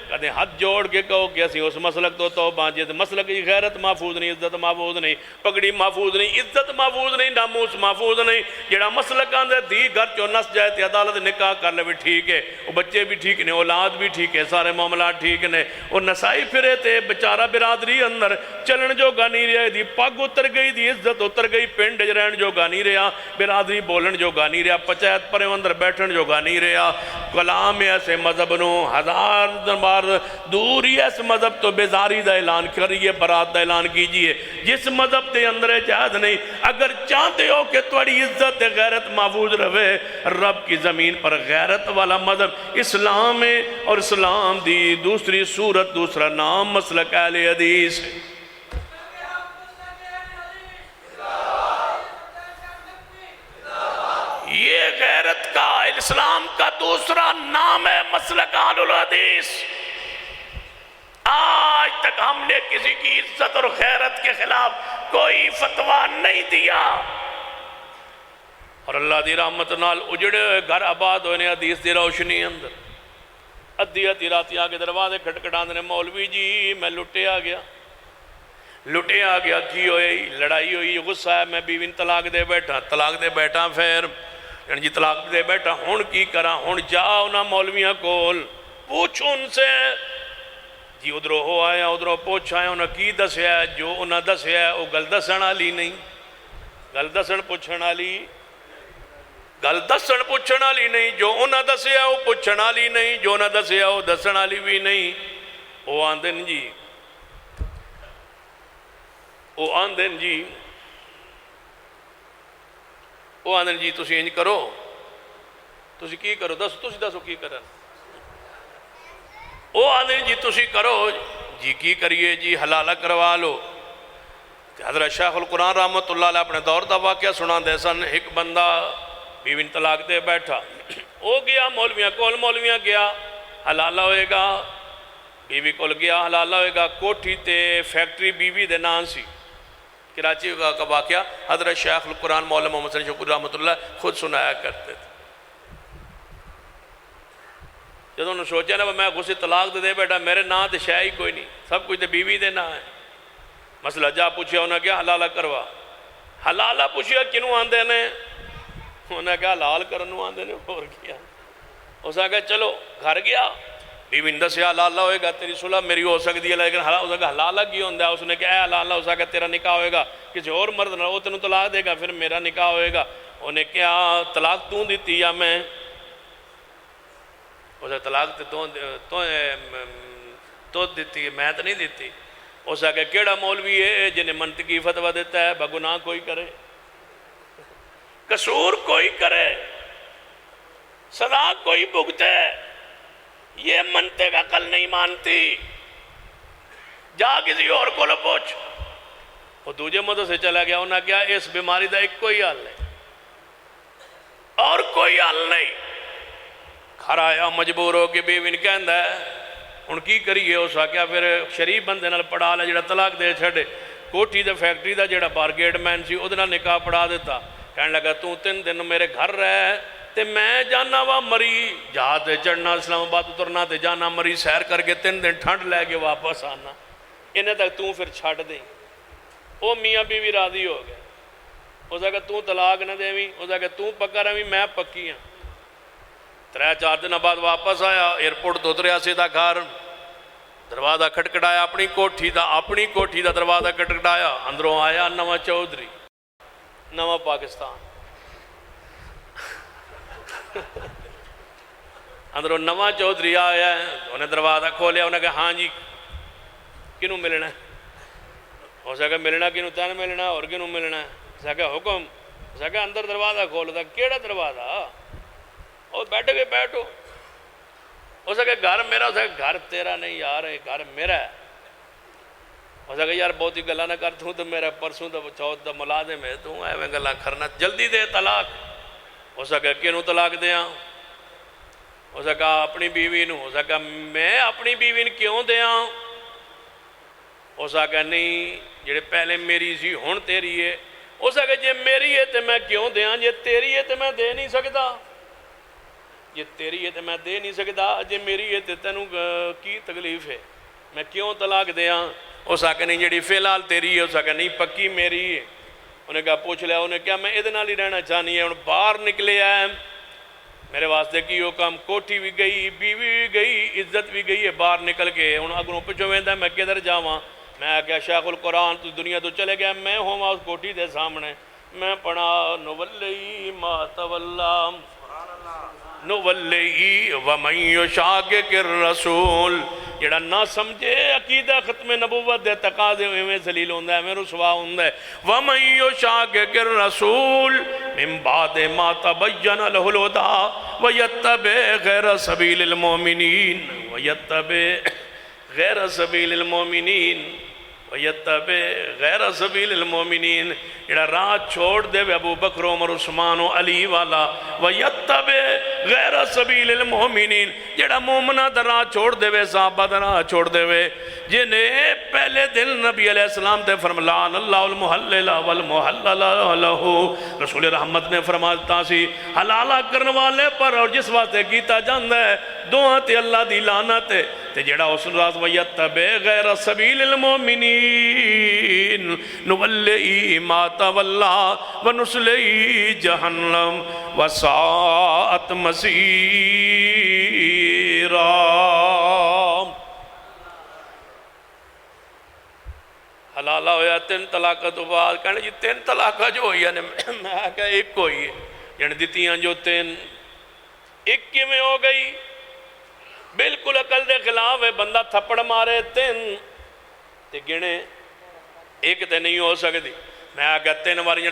کہتے ہیں ہاتھ جوڑ کے کہو کہ اسی اس مسلک تو توبہ جیت مسلک کی غیرت محفوظ نہیں عزت محفوظ نہیں پگڑی محفوظ نہیں عزت محفوظ نہیں ناموس محفوظ نہیں جڑا مسلک آندے دی گھر چو نس جائے تے عدالت نکاح کر لے بھی ٹھیک ہے وہ بچے بھی ٹھیک نے اولاد بھی ٹھیک ہے سارے معاملات ٹھیک نے وہ نسائی پھرے تے بچارہ برادری اندر چلن جو گا نہیں رہے دی پگ اتر گئی دی عزت اتر گئی پنڈ رہن جو گا نہیں رہا برادری بولن جو گا نہیں رہا پچایت پرے اندر بیٹھن جو گا نہیں رہا کلام ایسے مذہب نو ہزار بار دوری اس مذہب تو بیزاری دا اعلان کریے برات دا اعلان کیجئے جس مذہب دے اندر جہاد نہیں اگر چاہتے ہو کہ تھوڑی عزت غیرت محفوظ رہے رب کی زمین پر غیرت والا مذہب اسلام ہے اور اسلام دی دوسری صورت دوسرا نام مسلک اہل حدیث ہے یہ غیرت کا اسلام کا دوسرا نام ہے مسلک اہل الحدیث آج تک ہم نے کسی کی عزت اور غیرت کے خلاف کوئی فتویٰ نہیں دیا اور اللہ دی رحمت نال اجڑے ہوئے گھر آباد ہوئے حدیث دی روشنی اندر ادھی ادھی راتی آگے دروازے کھٹکھٹاندے نے مولوی جی میں لٹے آ گیا کی ہوئی لڑائی ہوئی غصہ ہے میں بیوی طلاق دے بیٹھا پھر جی طلاق دے بیٹھا ہون کی کرا ہون جاؤ نا مولویاں کول پوچھو ان سے جی ادھرو ہو آیا ادھرو پوچھ آیا انہاں کی دسیا ہے جو انہاں دسیا ہے وہ گل دسن والی نہیں گل دسن پوچھن والی نہیں جو انہاں دسیا وہ پوچھن والی نہیں جو انہاں دسیا وہ دسن والی بھی نہیں وہ آندن جی تسی انج کرو تسی کی کرو تسی دسو کی کرن وہ آدھے جی تسی کرو جی کی کریے جی حلالہ کروا لو حضرت شیخ القرآن رحمت اللہ علیہ اپنے دور دا واقعہ سنا دے سن ایک بندہ بیوی طلاق دے بیٹھا وہ گیا مولویاں گیا حلالہ ہوئے گا بیوی کول گیا حلالہ ہوئے گا کوٹھی تے فیکٹری بیوی دے نام سی کراچی کا واقعہ حضرت شیخ القرآن مولانا محمد حسن شکور رحمت اللہ خود سنایا کرتے تھے جب انہوں نے سوچا نا میں غصے طلاق دے بیٹا میرے نام تے شے ہی کوئی نہیں سب کچھ تے بیوی دے نام ہے مسئلہ جا پوچھیا انہیں کیا حلالہ کروا، حلالہ پوچھیا کنوں آندے نے، انہیں کہا حلال کرنوں آندے نے اور کیا۔ اس نے کہا چلو گھر گیا، بیوی نے دسیا حلالہ ہوئے گا تیری صلح میری ہو سکتی ہے، لیکن اس نے کہا حلالہ کی ہوندہ ہے؟ اس نے کہا اے حلالہ، اس نے کہا تیرا نکاح ہوئے گا کسی اور مرد نہ، وہ تینوں طلاق دے گا پھر میرا نکاح ہوئے گا۔ انہیں کہا طلاق تو دیتی یا میں؟ اس نے طلاق تو دیتی ہے، میں تو نہیں دیتی۔ اس نے کہا کیڑا مولوی ہے جنہیں منطقی فتویٰ دیتا ہے بگناہ کوئی کرے، قصور کوئی کرے، سزا کوئی بھگتے، یہ منطق عقل نہیں مانتی، جا کسی اور کو لو پوچھ۔ وہ دوجے مدد سے چلا گیا، انہوں نے کہا اس بیماری دا ایک کوئی حل نہیں اور کوئی حل نہیں۔ گھر آیا مجبور ہو کہ بیوی نے کہندا ہے ان کی کریے، اس آکھیا پھر شریف بندے نال پڑھا لے جڑا طلاق دے چھڑے، کوٹھی دا فیکٹری دا جڑا بارگیٹ مین سی ادھے نال نکاح پڑھا دیتا۔ کہنے لگا تو 3 دن میرے گھر رہ تے میں جانا وا مری، جہاز تے چڑھنا اسلام آباد اترنا تے جانا مری، سیر کر کے 3 دن ٹھنڈ لے کے واپس آنا، انہیں تک تو پھر چھڑ دیں۔ وہ میاں بیوی راضی ہو گئے۔ اس نے کہا تو طلاق نہ دے، اس نے کہا تو پکا رہی میں پکی ہاں۔ 3-4 دن بعد واپس آیا، ایئرپورٹ تو اتریا سیدھا گھر، دروازہ کھٹکھٹایا، اپنی کوٹھی دا دروازہ کھٹکھٹایا، اندروں آیا نواں چودھری، نواں پاکستان، اندروں نواں چودھری آیا ہے، انہیں دروازہ کھولیا، انہیں کہا ہاں جی کنوں ملنا ہے؟ اس نے کہا ملنا کنوں تین ملنا اور کنوں ملنا ہے؟ اس نے کہا حکم۔ اس نے کہا اندر دروازہ کھول دا، کیڑا دروازہ؟ اور بیٹھو گے بیٹھو۔ اس نے کہا گھر میرا، اس نے کہا گھر تیرا نہیں یار، گھر میرا ہے۔ اس نے کہا یار بہت ہی گلہ نہ کر، تو تو میرا پرسوں دا چوتھ دا ملازم ہے، تو ایویں گلہ کرنا، جلدی دے طلاق۔ اس نے کہا کینوں طلاق دیاں؟ اس نے کہا اپنی بیوی نو۔ اس نے کہا میں اپنی بیوی نو کیوں دیاں؟ اس نے کہا نہیں جڑے پہلے میری سی ہن تیری ہے۔ اس نے کہا جے میری ہے تو میں کیوں دیاں، جے تیری ہے تو میں دے نہیں سکتا، جے تیری ہے تو میں دے نہیں سکتا، جے میری ہے تو تینوں کی تکلیف ہے، میں کیوں طلاق دیاں؟ اس نے کہا نہیں جڑی فی الحال تیری ہے۔ اس نے کہا نہیں پکی میری ہے۔ انہیں کہا پوچھ لیا، انہیں کہا میں ادھے نال ہی رہنا چاہنی ہے، انہیں باہر نکلے ہے میرے واسطے کی وہ کام، کوٹھی بھی گئی، بیوی بھی گئی، عزت بھی گئی ہے، باہر نکل کے انہوں اگروں پچھو ویندہ میں کدھر جاواں؟ میں کہا شیخ القرآن تو دنیا تو چلے گیا، میں ہوں اس کوٹھی دے سامنے، میں پڑھا نولی ما تولا نولی ومن یشاقق الرسول، جڑا نہ سمجھے عقیدہ ختم نبوت دے تقاضے میں ذلیل ہوندہ ہے، میں رسوا ہوندہ ہے۔ ومن یشاقق الرسول من بعد ما تبین لہ الہدی ویتبع غیر سبیل المؤمنین غیر سبیل المؤمنین ویتبع غیر سبیل المؤمنین، جڑا راہ چھوڑ دے وے ابو بکر عمر عثمان و علی والا، ویتبع غیر سبیل المؤمنین، جڑا مومنہ دا راہ چھوڑ دے وے، صحابہ دا راہ چھوڑ دے وے، جنہیں پہلے دن نبی علیہ السلام تے فرملان اللہ المحلل والمحلل لہو، رسول رحمت نے فرماتا سی حلالہ کرنے والے پر اور جس واسطے کیتا جاندہ ہے دعا تے اللہ دی لعنت ہے، تے جڑا اس راز ویتبع غیر سبیل المؤمنین نولی ما تولا ونسلی جہنم وساعت مسیرا۔ حلالہ ہویا 3 طلاقہ تو بعد، کہنے جی 3 طلاقہ جو ہوئی ہے، میں کہا ایک ہوئی ہے، یعنی دیتیاں جو 3 ایک کی میں ہو گئی، بالکل عقل دے خلاف ہے، بندہ تھپڑ مارے 3 تے گنے ایک تے نہیں ہو سکتی۔ میں آگا 3 واری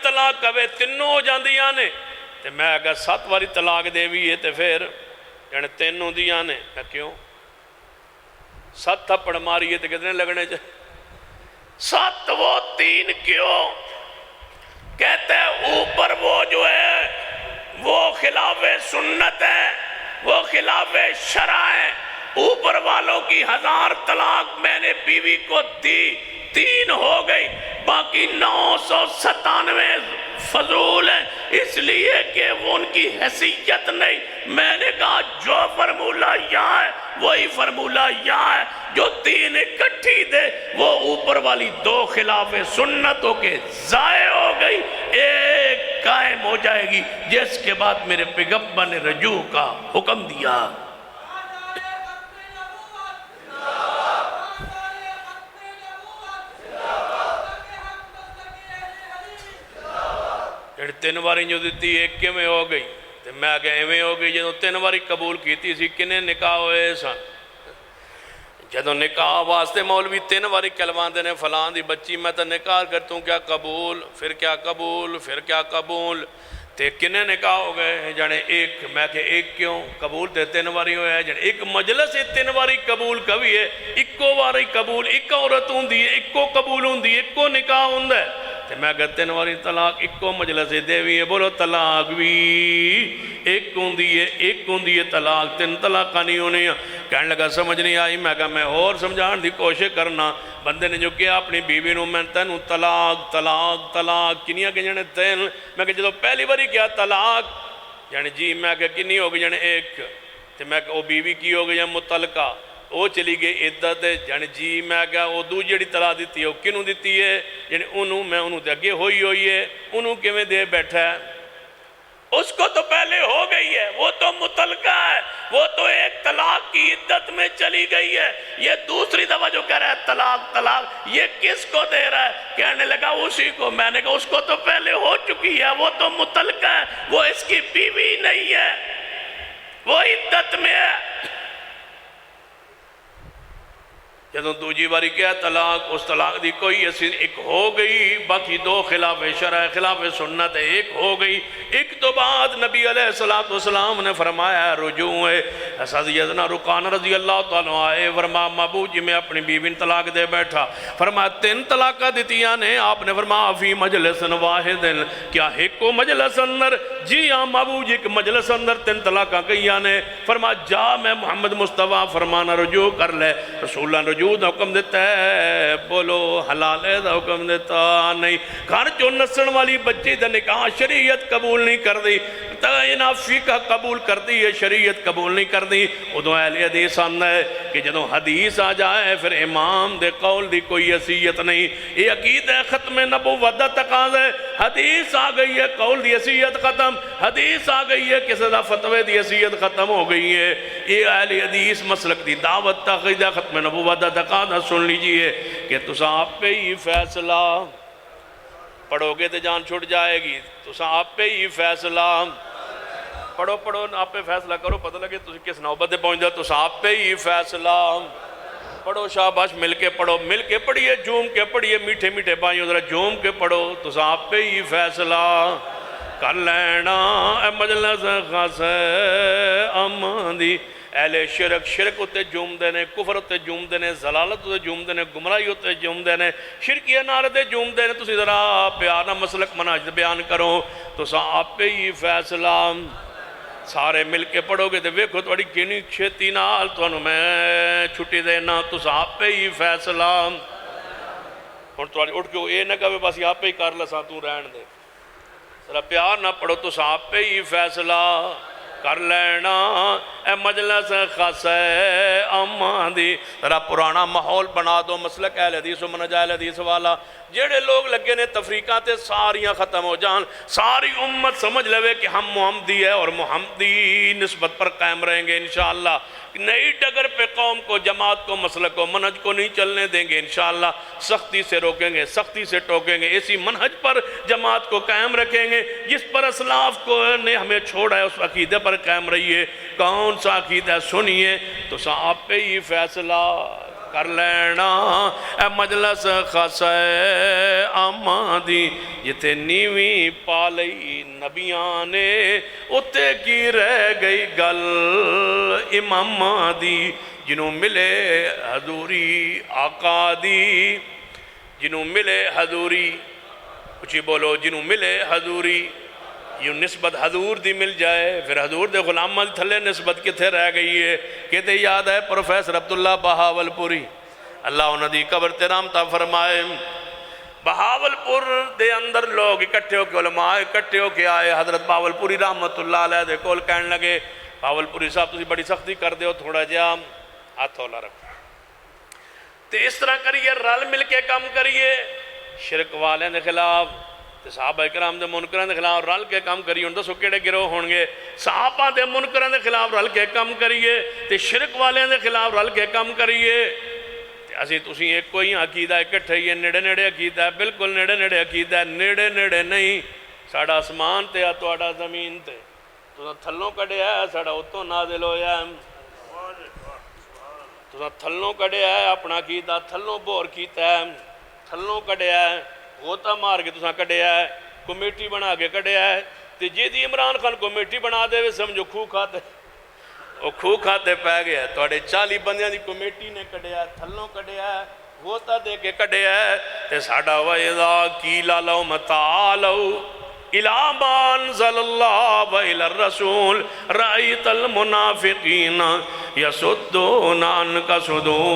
طلاق کبھے 3 ہو جاندیاں نے، تے میں آگا 7 واری طلاق دے بھی ہے تے پھر یعنی 3 ہوں دیاں نے، میں کیوں 7 تھپڑ ماری ہے تے کتنے لگنے چاہے 7 وہ 3 کیوں؟ کہتے ہیں اوپر وہ جو ہے وہ خلاف سنت ہے، وہ خلاف شرع ہے، اوپر والوں کی 1000 طلاق میں نے بیوی کو دی، 3 ہو گئی، باقی 997 فضول ہیں، اس لیے کہ وہ ان کی حیثیت نہیں۔ میں نے کہا جو فرمولہ یہاں ہے وہی فارمولہ یہاں ہے، جو تین اکٹھی دے وہ اوپر والی دو خلاف سنتوں کے ضائع ہو گئی، ایک قائم ہو جائے گی، جس کے بعد میرے پیغمبر نے رجوع کا حکم دیا۔ تین باری جو دیتی ایک کے میں ہو گئی، تو میں کہ ایویں ہو گئی جدوں تین باری قبول کیتی سی، کنے نکاح ہوئے سن؟ جدوں نکاح واسطے مولوی تین باری کلمہ دینے فلان دی بچی میں تو نکاح کرتا ہوں، کیا قبول، پھر کیا قبول، پھر کیا قبول، تے کنے نکاح ہو گئے؟ جانے ایک، میں کہ ایک کیوں قبول تے تین باری ہوئے ہیں، جانے ایک مجلس ہے تین باری قبول کبھی ہے، ایکو باری قبول، ایک عورت ہوں دی، ایکو قبول ہوں دی، ایکو نکاح ہوں ہے، تے میں کہ تین باری طلاق ایکو مجلس دے بھی ہے، بولو طلاق بھی ایک ہوں دی ہے طلاق، تین طلاق نہیں ہونی ہے۔ کہنے لگا سمجھ نہیں آئی، میں کہا میں اور سمجھان دی کوشش کرنا۔ بندے نے جو کیا اپنی بیوی نو میں تینوں طلاق طلاق طلاق کنیا کہ جانے تین، میں کہ جدو پہلی باری کیا طلاق، یعنی جی میں کہ کنی ہو گئی جانے ایک، تے میں کہ وہ بیوی کی ہو گئی متعلقہ، وہ چلی گئی عدت، یعنی جی میں کہا وہ دو جڑی طلاق دیتی ہے وہ کنوں دیتی ہے؟ یعنی انہوں تے اگے ہوئی ہے، انہوں کے میں دے بیٹھا ہے، اس کو تو پہلے ہو گئی ہے، وہ تو متعلقہ ہے، وہ تو ایک طلاق کی عدت میں چلی گئی ہے، یہ دوسری دفعہ جو کہہ رہا ہے طلاق طلاق، یہ کس کو دے رہا ہے؟ کہنے لگا اسی کو۔ میں نے کہا اس کو تو پہلے ہو چکی ہے، وہ تو متعلقہ ہے، وہ اس کی بیوی نہیں ہے، وہ عدت میں ہے۔ جدوں دوجی باری کیا طلاق، اس طلاق دی کوئی ایسی ایک ہو گئی، باقی دو خلاف شرع خلاف سنت ایک ہو گئی۔ ایک تو بعد نبی علیہ السلام نے فرمایا رجوع ہے۔ سیدنا رکان رضی اللہ تعالیٰ آئے، فرمایا مابو جی میں اپنی بیوی طلاق دے بیٹھا، فرمایا تین طلاقہ دیتیاں نے، آپ نے فرمایا فی مجلس واحد، کیا ایک کو مجلس اندر؟ جی ہاں مابو جی ایک مجلس اندر تین طلاقہ کہیاں نے۔ فرمایا جا میں محمد مصطفیٰ فرمانا رجوع کر لے۔ رسول اللہ رجوع دا حکم دیتا ہے، بولو حلال ہے دا حکم دیتا نہیں۔ گھر جو نسن والی بچی دا نکاح شریعت قبول نہیں کر دی، تغینا فقہ قبول کر دی ہے، شریعت قبول نہیں کر دی۔ ادھو اہل حدیث آندہ ہے کہ جدو حدیث آ جائے پھر امام دے قول دی کوئی حیثیت نہیں، یہ عقید ہے ختم نبوت دا تقاضا ہے۔ حدیث آ گئی ہے، قول دی حیثیت ختم، حدیث آ گئی ہے، کسی دا فتوے دی حیثیت ختم ہو گئی ہے۔ یہ اہل حدیث مسلک دی دعوت تقاضا ختم نبوت دا تقاضا سن لیجئے کہ تسا آپ پہ ہی فیصلہ پڑھو گے تو جان چھوٹ جائے گی، تسا آپ پہ ہی فیصلہ پڑھو آپ پہ فیصلہ کرو، پتہ لگے تسی کس نوبت دے پہنچ جاؤ، تسا آپ پہ ہی فیصلہ پڑھو، شاباش مل کے پڑھو، مل کے پڑھیے، جھوم کے پڑھیے، میٹھے میٹھے بھائیوں ذرا جھوم کے پڑھو، تسا آپ پہ ہی فیصلہ کر لینا اے مجلس خاص اماندی۔ اہل شرک ہوتے جوم دینے، کفر ہوتے جوم دینے، ضلالت ہوتے جوم دینے، گمراہی ہوتے جوم دینے، شرکیہ نارے جوم دینے، تسی ذرا پیارنا مسلک مناجد بیان کرو، تو آپ پہ ہی فیصلہ سارے مل کے پڑھو گے تو ویکھو تھوڑی کنی چھتی نال تو میں چھٹی دینا، تو آپ پہ ہی فیصلہ ہن تھوڑی اٹھ کے یہ نہ کہے بس آپ پہ ہی کر لسا تو رہن دے، ذرا پیار نہ پڑھو، تو آپ پہ ہی فیصلہ کر لینا اے مجلس خاص اماندی۔ ذرا پرانا ماحول بنا دو، مسلک اہل حدیث و منہج اہل حدیث والا، جیڑے لوگ لگے نے تفریقات تے ساریاں ختم ہو جان، ساری امت سمجھ لے کہ ہم محمدی ہے اور محمدی نسبت پر قائم رہیں گے انشاءاللہ۔ نئی ڈگر پہ قوم کو، جماعت کو، مسلک و منہج کو نہیں چلنے دیں گے انشاءاللہ، سختی سے روکیں گے، سختی سے ٹوکیں گے، اسی منہج پر جماعت کو قائم رکھیں گے جس پر اسلاف کو نے ہمیں چھوڑا ہے، اس عقیدے پر قائم رہیے۔ کون سا عقیدہ سنیے تو آپ پہ ہی فیصلہ کر لینا اے مجلس خاص آمادی۔ جتے نیویں پالی نبیاں نے اتے کی رہ گئی گل امام دی، جنہوں ملے حضوری آقا دی، جنہوں ملے حضوری، کچھ بولو، جنہوں ملے حضوری، یہ نسبت حضور دی مل جائے، پھر حضور دے غلامہ دی تھلے نسبت کتھے رہ گئی ہے؟ کہتے یاد ہے پروفیسر عبداللہ بہاولپوری، اللہ انہوں دی قبر تیرام تا فرمائے، بہاولپور دے اندر لوگ اکٹھے ہو کے علماء اکٹھے ہو کے آئے، حضرت بہاولپوری رحمت اللہ علیہ دے کول کہنے لگے، بہاولپوری صاحب تسی بڑی سختی کر دے ہو، تھوڑا جا ہاتھ اولا رکھ تے اس طرح کریے رل مل کے کام کریے شرک والے دے خلاف تے صحابہ کرام دے منکراں دے خلاف رل کے کام کریے ہن دسو کیڑے گروہ ہون گے صحابہ دے منکراں دے خلاف رل کے کام کریے تے شرک والے دے خلاف رل کے کام کریے تے اسی تسی ایک کوئی عقیدہ اکٹھے ہی نیڑے نیڑے عقیدہ ہے بالکل نیڑے نیڑے عقیدہ ہے نیڑے نیڑے نہیں ساڑا آسمان تے تواڈا زمین تے تو تھلوں کڈیا ہے ساڑا اتوں نازل ہویا ہے تو تھلوں کڈیا ہے اپنا عقیدہ تھلوں بور کیتا ہے تھلوں کڈیا ہے غوطہ مار کے تساں کڈیا ہے کمیٹی بنا کے کڈیا ہے تے جی دی عمران خان کمیٹی بنا دے وے سمجھو کھو کھاتے وہ کھو کھاتے پہ گیا ہے تواڈے 40 بندیاں دی کمیٹی نے کڈیا ہے تھلوں کڈیا ہے غوطہ دے کے کڈیا ہے تے ساڈا وَإِذَا قِيلَ لَهُمْ تَعَالَوْا إِلَىٰ مَا أَنزَلَ اللَّهُ وَإِلَى الرَّسُولِ رَأَيْتَ الْمُنَافِقِينَ يَصُدُّونَ عَنْكَ صُدُودًا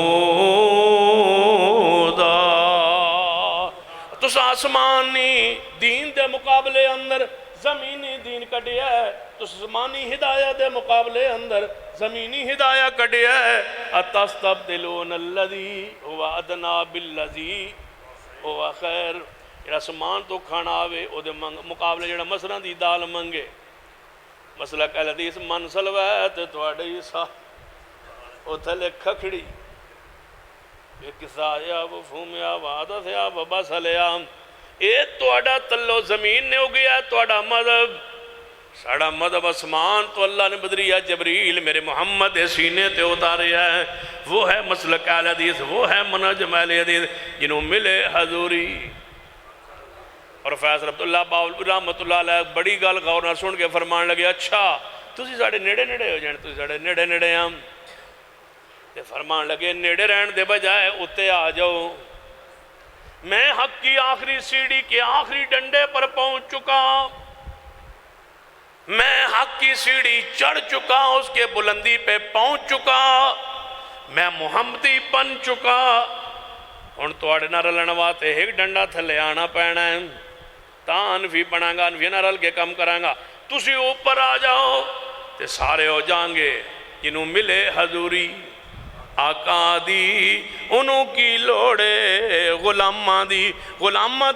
تُس آسمانی دین دے مقابلے اندر زمینی دین کڈیا ہے تُس زمانی ہدایہ دے مقابلے اندر زمینی ہدایہ کڈیا ہے اَتَسْتَبْدِلُونَ الَّذِي هُوَ أَدْنَىٰ بِالَّذِي هُوَ خَيْرٌ جڑا سامان تو کھانا آوے او دے مقابلے جڑا مسئلہ دی دال منگے مسئلہ کہہ حدیث من سلوے تے تواڈے سا او تھلے کھکھڑی ایک سایا وہ فومیا وعدت یا وبسلیا اے تواڈا تلو زمین نے ہو گیا تواڈا مذہب ساڑا مذہب اسمان تو اللہ نے بدریا جبریل میرے محمد سینے تے اتارے ہے وہ ہے مسلک اہل حدیث وہ ہے منہج اہل حدیث جنہوں ملے حضوری اور فیض رحمت اللہ باول رحمت اللہ علیہ بڑی گل غور نہ سن کے فرمان لگے اچھا تسی ساڑے نیڑے نیڑے ہو جائیں تسی ساڑے نیڑے نیڑے ہم تے فرمان لگے نیڑے رہن دے بجائے اتے آ جاؤ میں حق کی آخری سیڑھی کے آخری ڈنڈے پر پہنچ چکا میں حق کی سیڑھی چڑھ چکا اس کے بلندی پہ پہنچ چکا میں محمدی بن چکا ہن تواڈے نہ رلنواتے ایک ڈنڈا تھلے آنا پینا ہے تاں انفی بنا گا انفی نہ رل کے کم کرائیں گا تسی اوپر آ جاؤ تے سارے ہو جائیں گے جنہوں ملے حضوری آقا دی انہوں کی لوڑے غلامہ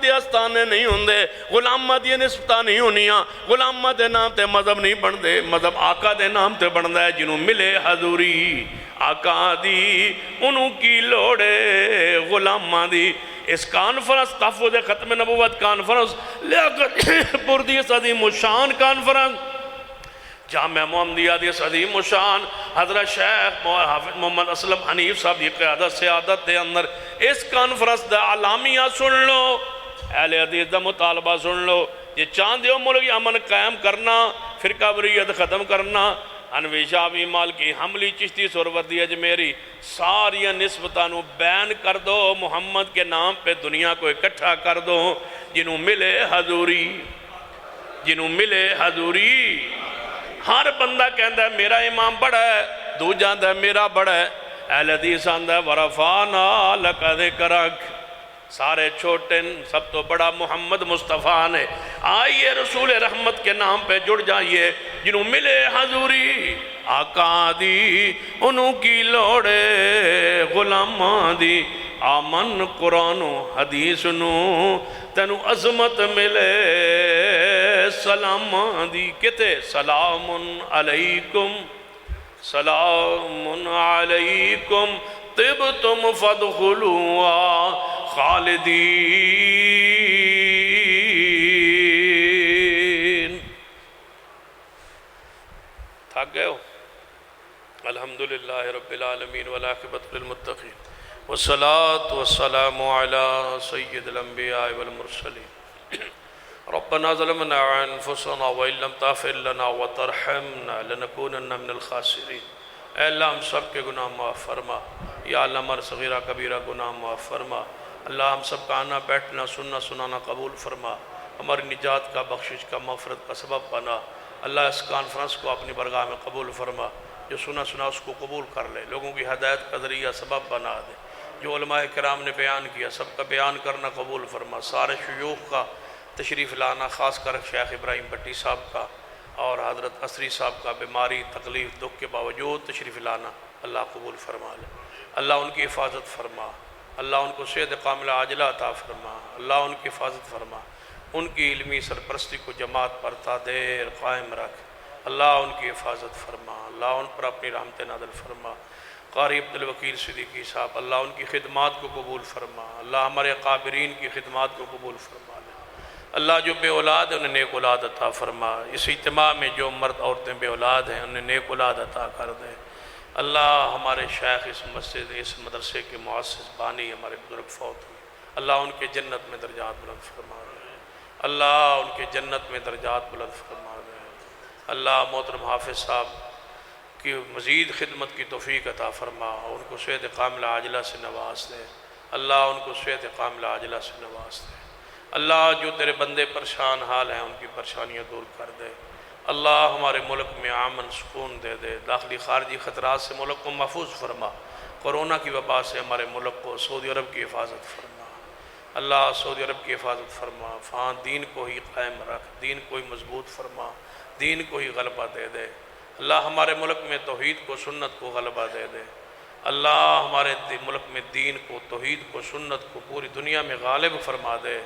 دی استانے نہیں ہوندے غلامہ دی نسبتہ نہیں ہونیاں غلامہ دے نام تے مذہب نہیں بن دے مذہب آقا دے نام تے بن دے جنہوں ملے حضوری آقا دی انہوں کی لوڑے غلامہ دی اس کانفرنس تحفظ ختم نبوت کانفرنس لیاقت پردی عظیم الشان کانفرنس جامعہ محمدیہ دیس عظیم الشان حضرت شیخ حافظ محمد اسلم حنیف صاحب دی قیادت سیادت دے اندر اس کانفرنس دا علامیہ سن لو اہل حدیث دا مطالبہ سن لو یہ چاندیوں ملک امن قائم کرنا فرقہ وریت ختم کرنا انوی شاہی مالکی حملی چشتی سروردی اجمیری ساری نسبتانو بین کر دو محمد کے نام پہ دنیا کو اکٹھا کر دو جنہوں ملے حضوری ہر بندہ کہندہ ہے میرا امام بڑا ہے دو جاندہ ہے میرا بڑا ہے اہل حدیث آندہ ہے ورفانا لکا ذکرک سارے چھوٹے سب تو بڑا محمد مصطفیٰ نے آئیے رسول رحمت کے نام پہ جڑ جائیے جنہوں ملے حضوری آقا دی انہوں کی لوڑے غلامہ دی آمن قرآن و حدیث نو تنو عظمت ملے سلام دی کہتے سلام علیکم طبتم فادخلوا خالدین تھک گئے ہو الحمدللہ رب العالمین والعاقبۃ للمتقین والصلاة والسلام على سید الانبیاء والمرسلین ربنا ظلمنا انفسنا وإن لم تغفر لنا وترحمنا لنكونن من الخاسرین اے اللہ ہم سب کے گناہ معاف فرما یا اللہ ہمارا صغیرہ کبیرہ گناہ معاف فرما اللہ ہم سب کا آنا بیٹھنا سننا سنانا قبول فرما ہماری نجات کا بخشش کا مغفرت کا سبب بنا اللہ اس کانفرنس کو اپنی برگاہ میں قبول فرما جو سنا اس کو قبول کر لے لوگوں کی ہدایت کا ذریعہ سبب بنا دے جو علماء کرام نے بیان کیا سب کا بیان کرنا قبول فرما سارے شیوخ کا تشریف لانا خاص کر شیخ ابراہیم بھٹی صاحب کا اور حضرت عصری صاحب کا بیماری تکلیف دکھ کے باوجود تشریف لانا اللہ قبول فرما لے۔ اللہ ان کی حفاظت فرما، اللہ ان کو صحت کاملہ عاجلہ عطا فرما، اللہ ان کی حفاظت فرما، ان کی علمی سرپرستی کو جماعت پر تا دیر قائم رکھ، اللہ ان کی حفاظت فرما، اللہ ان پر اپنی رحمت نازل فرما۔ قاری عبدالوکیل صدیقی صاحب، اللہ ان کی خدمات کو قبول فرما، اللہ ہمارے قابرین کی خدمات کو قبول فرما لے۔ اللہ جو بے اولاد ہیں انہیں نیک اولاد عطا فرما، اس اجتماع میں جو مرد عورتیں بے اولاد ہیں انہیں نیک اولاد عطا کر دے۔ اللہ ہمارے شیخ اس مسجد اس مدرسے کے مؤسس بانی ہمارے بزرگ فوت ہوئے، اللہ ان کے جنت میں درجات بلند فرما دے، اللہ ان کے جنت میں درجات بلند فرما دے۔ اللہ محترم حافظ صاحب کی مزید خدمت کی توفیق عطا فرما، ان کو صحت کاملہ عاجلہ سے نواز دے، اللہ ان کو صحت کاملہ عاجلہ سے نواز دے۔ اللہ جو تیرے بندے پریشان حال ہیں ان کی پریشانیاں دور کر دے۔ اللہ ہمارے ملک میں امن سکون دے دے، داخلی خارجی خطرات سے ملک کو محفوظ فرما، کورونا کی وبا سے ہمارے ملک کو سعودی عرب کی حفاظت فرما، اللہ سعودی عرب کی حفاظت فرما، وہاں دین کو ہی قائم رکھ، دین کو ہی مضبوط فرما، دین کو ہی غلبہ دے دے۔ اللہ ہمارے ملک میں توحید کو سنت کو غلبہ دے دے، اللہ ہمارے ملک میں دین کو توحید کو سنت کو پوری دنیا میں غالب فرما دے۔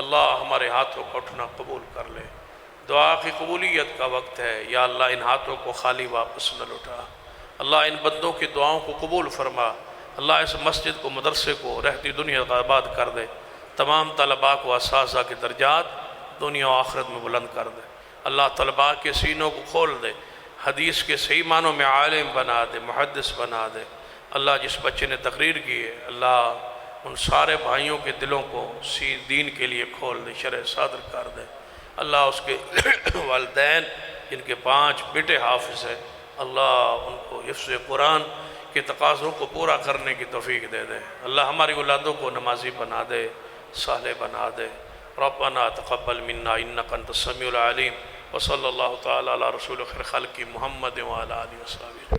اللہ ہمارے ہاتھوں کو اٹھنا قبول کر لے، دعا کی قبولیت کا وقت ہے، یا اللہ ان ہاتھوں کو خالی واپس نہ لوٹا، اللہ ان بندوں کی دعاؤں کو قبول فرما، اللہ اس مسجد کو مدرسے کو رہتی دنیا کا آباد کر دے، تمام طلباء کو اساتذہ کے درجات دنیا و آخرت میں بلند کر دے، اللہ طلباء کے سینوں کو کھول دے، حدیث کے صحیح معنوں میں عالم بنا دے، محدث بنا دے۔ اللہ جس بچے نے تقریر کی ہے اللہ ان سارے بھائیوں کے دلوں کو دین کے لیے کھول دے، شرح صادر کر دے۔ اللہ اس کے والدین جن کے 5 بیٹے حافظ ہیں، اللہ ان کو حفظ قرآن کے تقاضوں کو پورا کرنے کی توفیق دے دے۔ اللہ ہماری اولادوں کو نمازی بنا دے، صالح بنا دے۔ ربنا تقبل منا انک انت السمیع العلیم، وصلی اللہ تعالی علی رسول خیر خلق محمد وعلی آلہ وصحبہ۔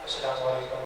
السلام علیکم۔